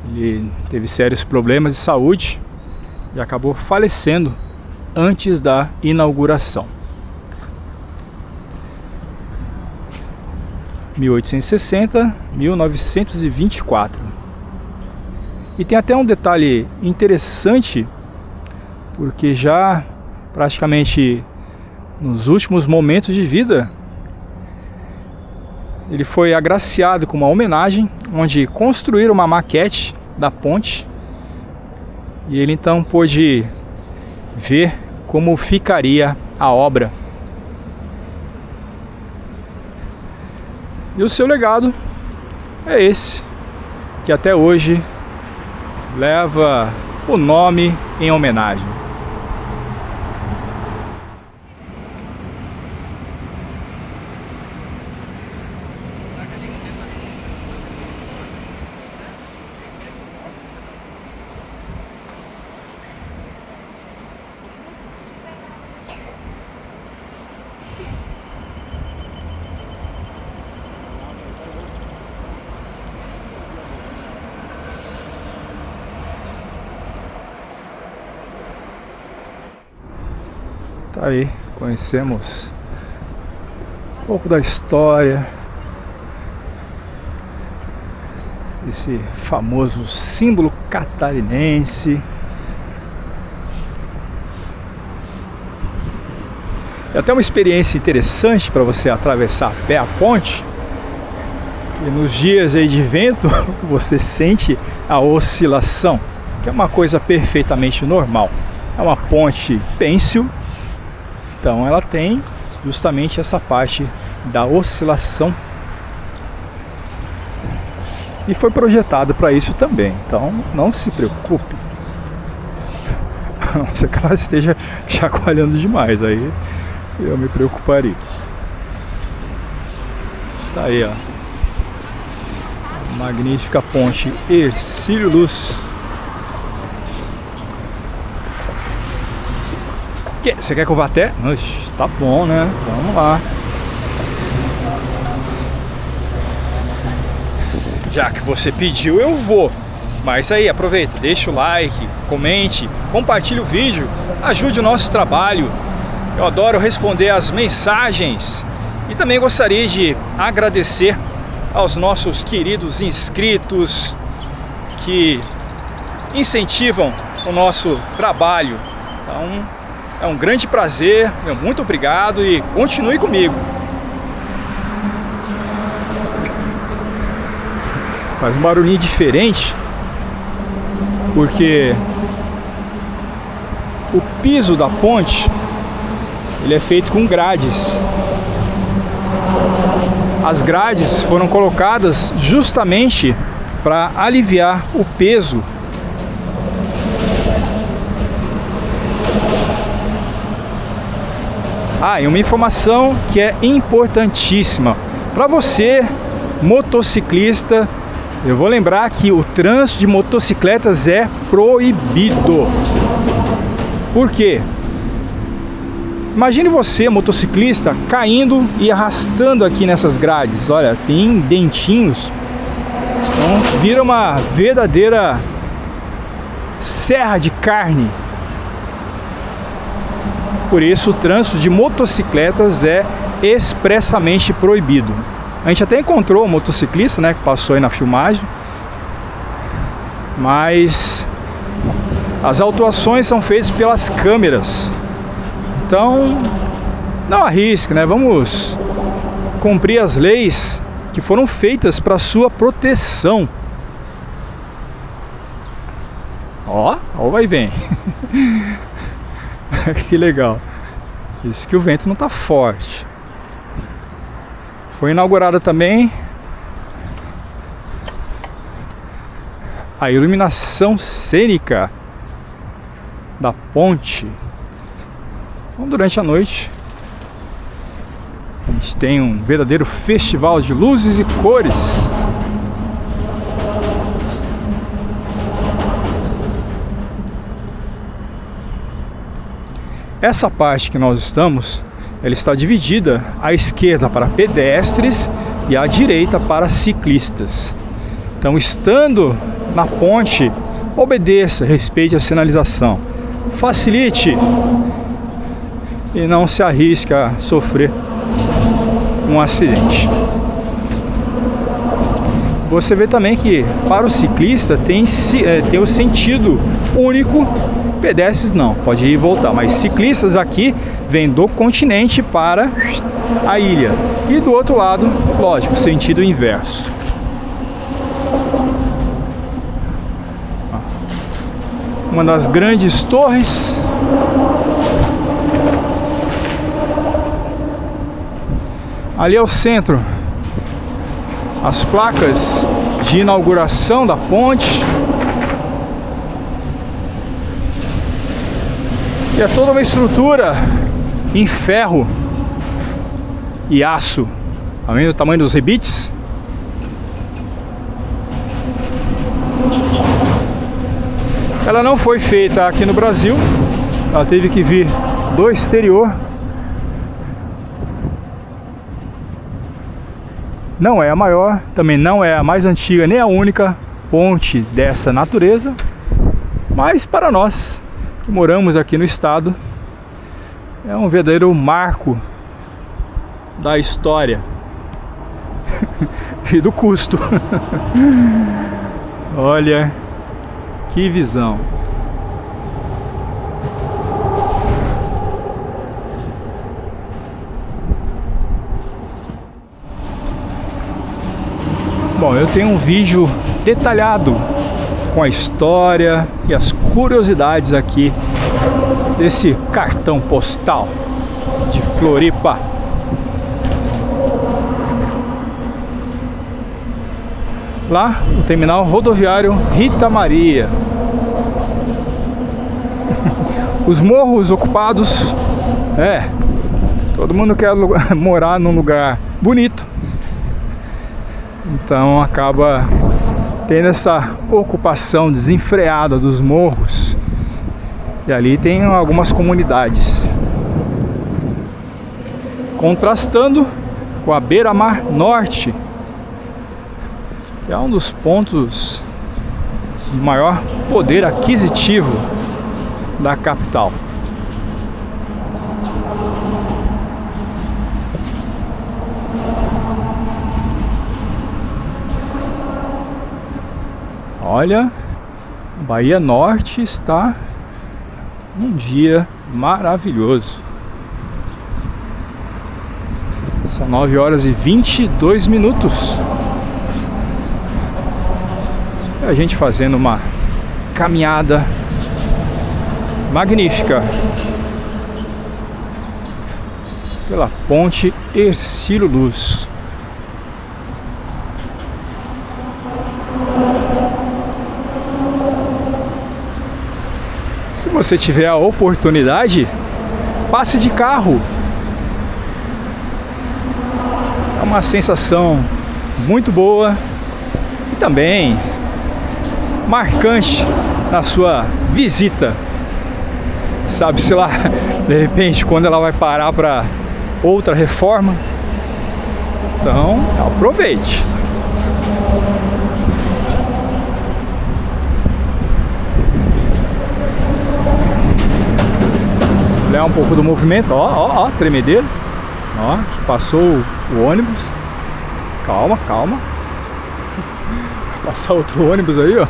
Ele teve sérios problemas de saúde e acabou falecendo antes da inauguração. 1860, 1924. E tem até um detalhe interessante, porque já praticamente nos últimos momentos de vida ele foi agraciado com uma homenagem, onde construíram uma maquete da ponte e ele então pôde ver como ficaria a obra. E o seu legado é esse, que até hoje leva o nome em homenagem. Tá aí, conhecemos um pouco da história desse famoso símbolo catarinense. É até uma experiência interessante para você atravessar a pé a ponte. E nos dias aí de vento você sente a oscilação, que é uma coisa perfeitamente normal. É uma ponte pêncil, então ela tem justamente essa parte da oscilação e foi projetado para isso também. Então não se preocupe, a não ser que ela esteja chacoalhando demais, aí eu me preocuparia. Tá aí, ó, magnífica ponte Hercílio Luz. Você quer que eu vá até? Oxe, tá bom, né? Vamos lá. Já que você pediu, eu vou. Mas aí, aproveita, deixa o like, comente, compartilhe o vídeo, ajude o nosso trabalho. Eu adoro responder as mensagens. E também gostaria de agradecer aos nossos queridos inscritos que incentivam o nosso trabalho. Então, é um grande prazer, meu muito obrigado e continue comigo. Faz um barulhinho diferente, porque o piso da ponte ele é feito com grades. As grades foram colocadas justamente para aliviar o peso Ah, e uma informação que é importantíssima para você, motociclista, eu vou lembrar que o trânsito de motocicletas é proibido. Por quê? Imagine você, motociclista, caindo e arrastando aqui nessas grades. Olha, tem dentinhos. Então, vira uma verdadeira serra de carne. Por isso, o trânsito de motocicletas é expressamente proibido. A gente até encontrou um motociclista, né, que passou aí na filmagem. Mas as autuações são feitas pelas câmeras. Então, não arrisque, né? Vamos cumprir as leis que foram feitas para sua proteção. Ó, ó, vai e vem. Que legal. Isso que o vento não tá forte. Foi inaugurada também a iluminação cênica da ponte. Então, durante a noite a gente tem um verdadeiro festival de luzes e cores. Essa parte que nós estamos, ela está dividida à esquerda para pedestres e à direita para ciclistas. Então, estando na ponte, obedeça, respeite a sinalização, facilite e não se arrisque a sofrer um acidente. Você vê também que para o ciclista tem o sentido único, pedestres não, pode ir e voltar, mas ciclistas aqui vêm do continente para a ilha e do outro lado, lógico, sentido inverso. Uma das grandes torres. Ali é o centro, as placas de inauguração da ponte. E é toda uma estrutura em ferro e aço. Tá vendo o tamanho dos rebites? Ela não foi feita aqui no Brasil, ela teve que vir do exterior. Não é a maior, também não é a mais antiga, nem a única ponte dessa natureza, mas para nós que moramos aqui no estado, é um verdadeiro marco da história e do custo. Olha que visão. Bom, eu tenho um vídeo detalhado com a história e as curiosidades aqui desse cartão postal de Floripa. Lá, o terminal rodoviário Rita Maria. Os morros ocupados. Todo mundo quer morar num lugar bonito. Então acaba tendo essa ocupação desenfreada dos morros. E ali tem algumas comunidades. Contrastando com a Beira-Mar Norte, que é um dos pontos de maior poder aquisitivo da capital. Olha, Bahia Norte está um dia maravilhoso. São 9 horas e 22 minutos. E a gente fazendo uma caminhada magnífica pela ponte Hercílio Luz. Se você tiver a oportunidade, passe de carro, uma sensação muito boa e também marcante na sua visita. Sabe-se lá, de repente, quando ela vai parar para outra reforma. Então, aproveite. Olhar um pouco do movimento, ó, tremedeiro. Ó, que passou o ônibus. Calma, calma. Vai passar outro ônibus aí, ó.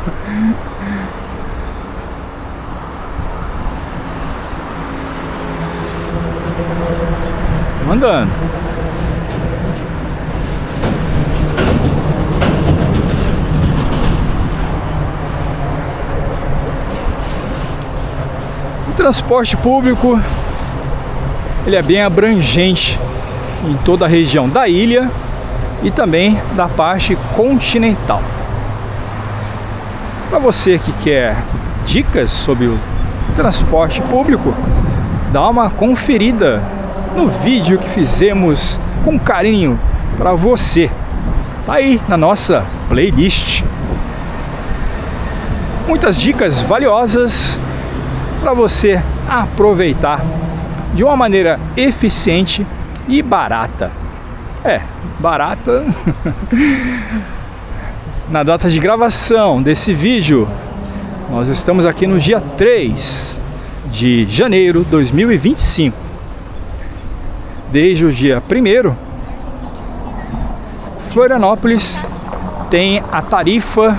Andando. O transporte público, ele é bem abrangente em toda a região da ilha e também da parte continental. Para você que quer dicas sobre o transporte público, dá uma conferida no vídeo que fizemos com carinho para você. Tá aí na nossa playlist. Muitas dicas valiosas para você aproveitar de uma maneira eficiente e barata. Barata. Na data de gravação desse vídeo, nós estamos aqui no dia 3 de janeiro de 2025. Desde o dia 1º, Florianópolis tem a tarifa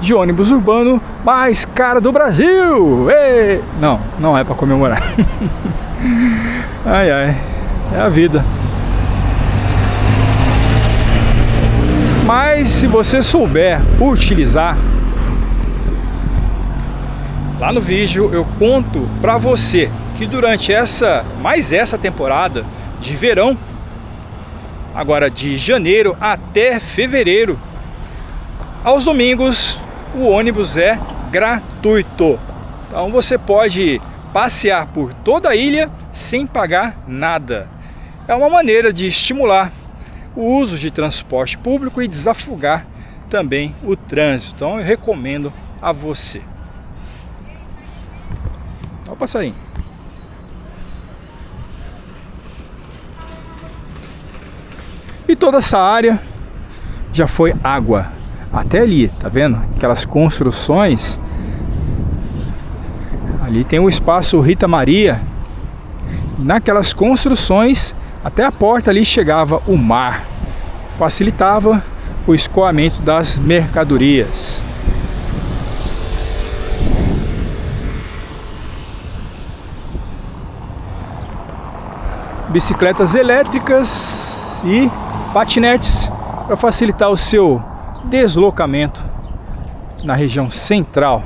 de ônibus urbano mais cara do Brasil. Ei! Não é para comemorar. Ai, é a vida. Mas se você souber utilizar, lá no vídeo eu conto para você que durante essa temporada de verão, agora de janeiro até fevereiro, aos domingos o ônibus é gratuito. Então você pode passear por toda a ilha sem pagar nada. É uma maneira de estimular o uso de transporte público e desafogar também o trânsito. Então eu recomendo a você. Olha o passarinho. E toda essa área já foi água. Até ali, tá vendo? Aquelas construções. Ali tem o espaço Rita Maria. Naquelas construções, até a porta ali chegava o mar. Facilitava o escoamento das mercadorias. Bicicletas elétricas e patinetes para facilitar o seu deslocamento na região central.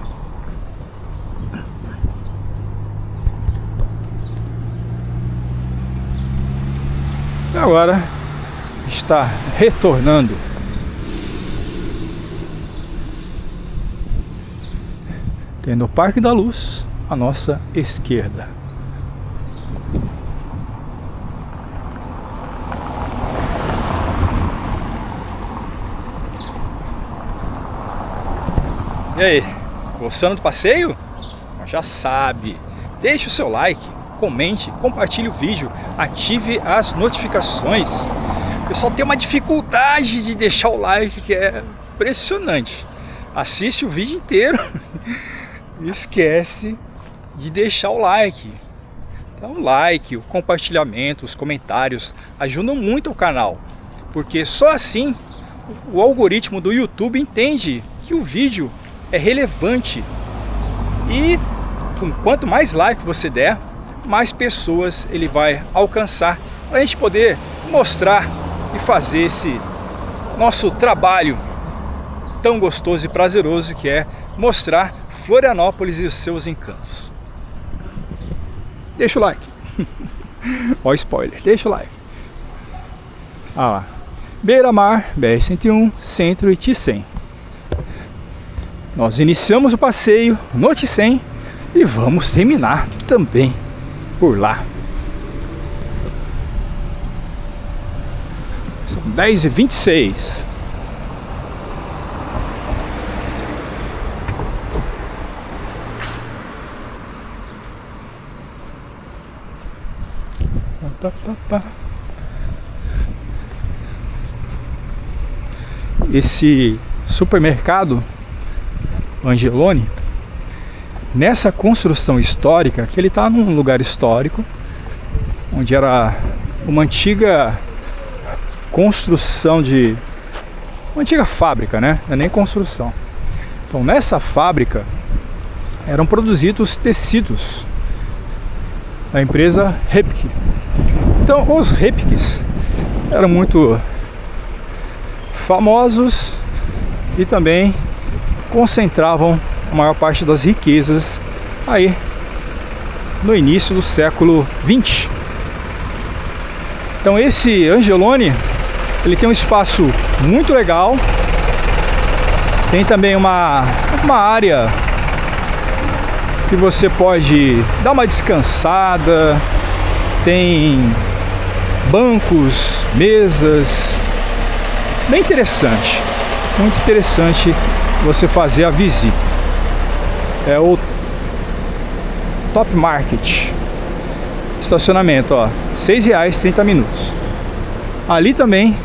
E agora está retornando. Tendo o Parque da Luz à nossa esquerda. E aí, gostando do passeio? Já sabe, deixe o seu like, comente, compartilhe o vídeo, ative as notificações. O pessoal tem uma dificuldade de deixar o like que é impressionante. Assiste o vídeo inteiro e esquece de deixar o like. Então o like, o compartilhamento, os comentários ajudam muito o canal, porque só assim o algoritmo do YouTube entende que o vídeo é relevante e quanto mais like você der, mais pessoas ele vai alcançar, para a gente poder mostrar e fazer esse nosso trabalho tão gostoso e prazeroso que é mostrar Florianópolis e os seus encantos. Deixa o like. Ó, spoiler, deixa o like. Ah lá, Beira-Mar, BR-101, Centro e Ticem. Nós iniciamos o passeio no Ticem e vamos terminar também por lá. 10h26. Esse supermercado Angeloni, nessa construção histórica, que ele está num lugar histórico, onde era uma antiga construção de... uma antiga fábrica, né? Não é nem construção. Então nessa fábrica eram produzidos tecidos da empresa Repke. Então os Repkes eram muito famosos e também concentravam a maior parte das riquezas aí no início do século 20. Então esse Angeloni, ele tem um espaço muito legal, tem também uma área que você pode dar uma descansada, tem bancos, mesas, bem interessante, muito interessante você fazer a visita. É o Top Market, estacionamento, ó, R$6, 30 minutos. Ali também,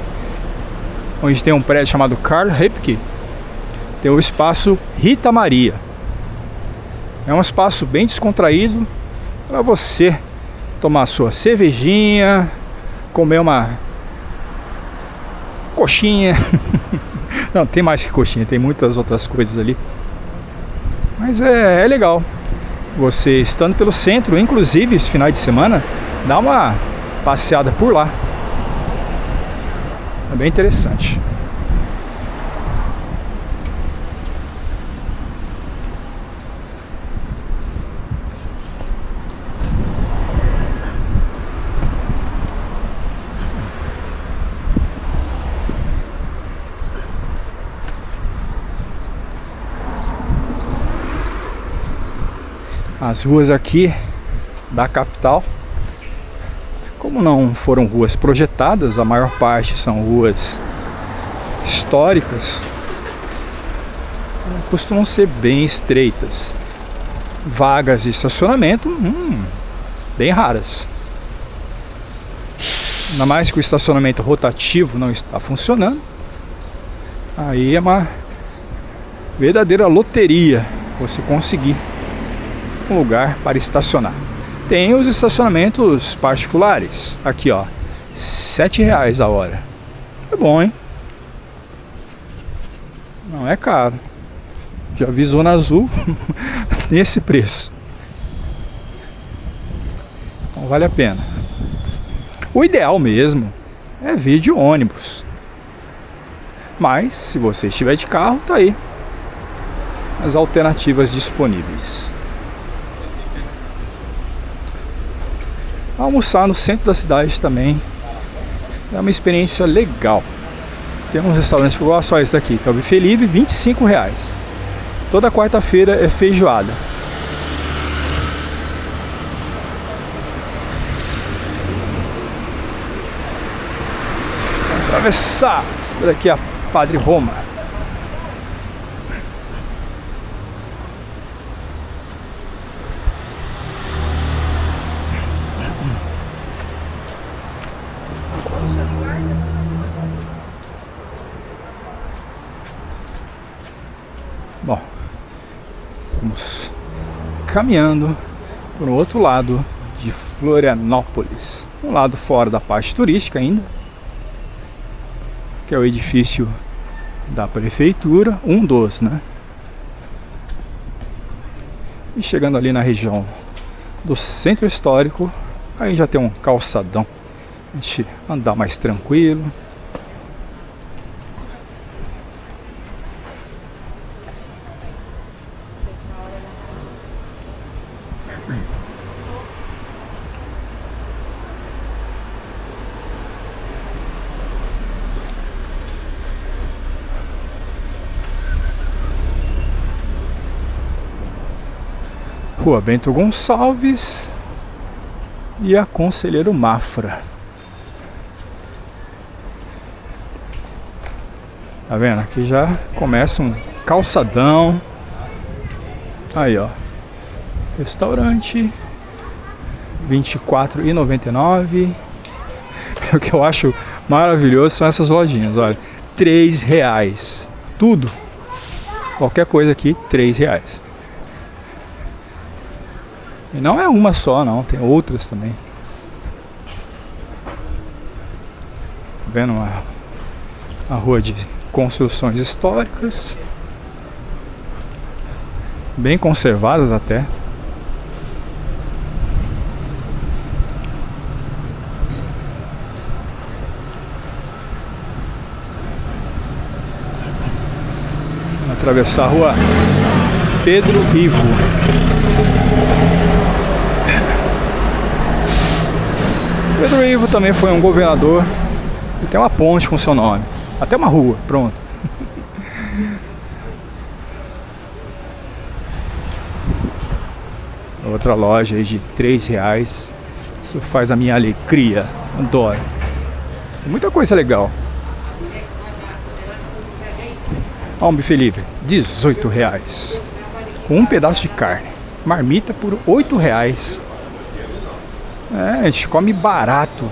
onde tem um prédio chamado Karl Repke, tem o espaço Rita Maria. É um espaço bem descontraído para você tomar sua cervejinha, comer uma coxinha. Não, tem mais que coxinha, tem muitas outras coisas ali. Mas é legal você estando pelo centro, inclusive esse final de semana, dá uma passeada por lá. É bem interessante. As ruas aqui da capital, como não foram ruas projetadas, a maior parte são ruas históricas, costumam ser bem estreitas. Vagas de estacionamento, bem raras. Ainda mais que o estacionamento rotativo não está funcionando. Aí é uma verdadeira loteria você conseguir um lugar para estacionar. Tem os estacionamentos particulares. Aqui, ó, R$7 a hora. É bom, hein? Não é caro. Já vi Zona Azul nesse preço. Então vale a pena. O ideal mesmo é vir de ônibus. Mas se você estiver de carro, tá aí as alternativas disponíveis. Almoçar no centro da cidade também é uma experiência legal. Tem um restaurante que eu gosto, só esse daqui, que é o Buffet Livre, R$25. Toda quarta-feira é feijoada. Vamos atravessar. Essa daqui é a Padre Roma. Bom, estamos caminhando para o outro lado de Florianópolis, um lado fora da parte turística ainda, que é o edifício da prefeitura, um dos, né? E chegando ali na região do centro histórico, aí já tem um calçadão, a gente andar mais tranquilo. Rua Bento Gonçalves e a Conselheiro Mafra. Tá vendo? Aqui já começa um calçadão. Aí, ó. Restaurante. R$24,99. O que eu acho maravilhoso são essas lojinhas, olha. R$3. Tudo. Qualquer coisa aqui, R$3. E não é uma só, não. Tem outras também. Tá vendo a rua de construções históricas. Bem conservadas até. Vamos atravessar a rua Pedro Ivo. Pedro Ivo também foi um governador e tem uma ponte com seu nome. Até uma rua, pronto. Outra loja aí de R$3. Isso faz a minha alegria. Adoro. Tem muita coisa legal. Ó, um buffet livre, R$18. Com um pedaço de carne. Marmita por R$8. É, a gente come barato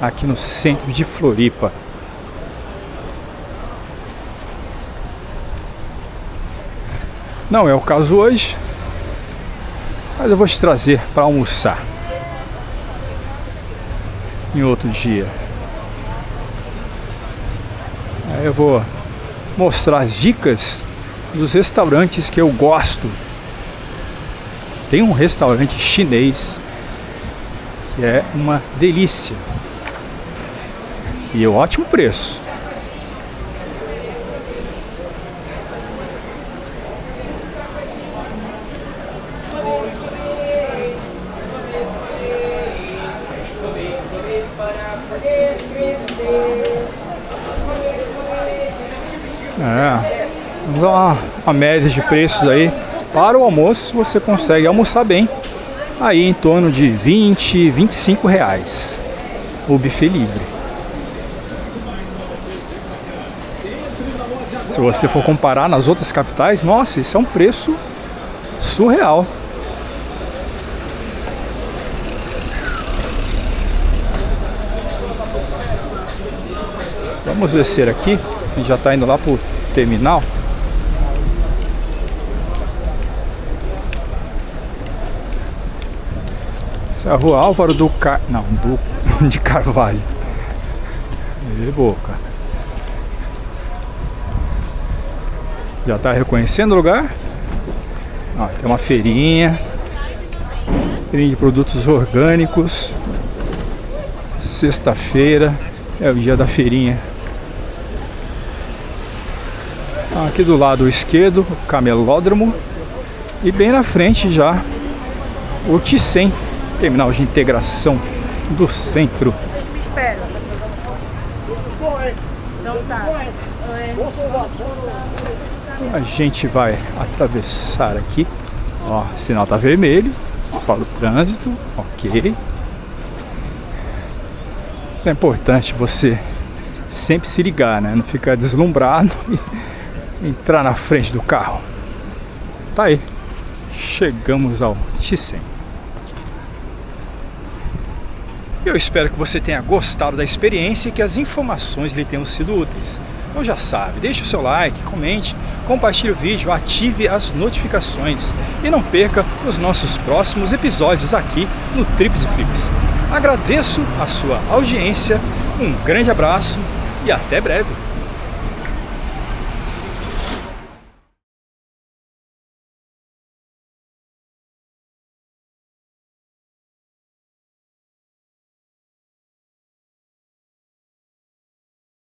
aqui no centro de Floripa. Não é o caso hoje, mas eu vou te trazer para almoçar em outro dia. Aí eu vou mostrar as dicas dos restaurantes que eu gosto. Tem um restaurante chinês que é uma delícia e é ótimo preço. Vamos dar uma média de preços aí. Para o almoço você consegue almoçar bem aí em torno de R$20, R$25 o buffet livre. Se você for comparar nas outras capitais, nossa, isso é um preço surreal. Vamos descer aqui, a gente já está indo lá pro terminal. Essa é a rua Álvaro do de Carvalho. E boca. Já está reconhecendo o lugar? Ó, tem uma feirinha de produtos orgânicos. Sexta-feira é o dia da feirinha. Aqui do lado esquerdo, o camelódromo. E bem na frente já o Ticem, terminal de integração do centro. Espera. Então tá. A gente vai atravessar aqui. Ó, o sinal tá vermelho para o trânsito, ok. Isso é importante, você sempre se ligar, né? Não ficar deslumbrado e entrar na frente do carro. Tá aí, chegamos ao Ticem. Eu espero que você tenha gostado da experiência e que as informações lhe tenham sido úteis. Então já sabe, deixe o seu like, comente, compartilhe o vídeo, ative as notificações e não perca os nossos próximos episódios aqui no Trips e Flix. Agradeço a sua audiência, um grande abraço e até breve!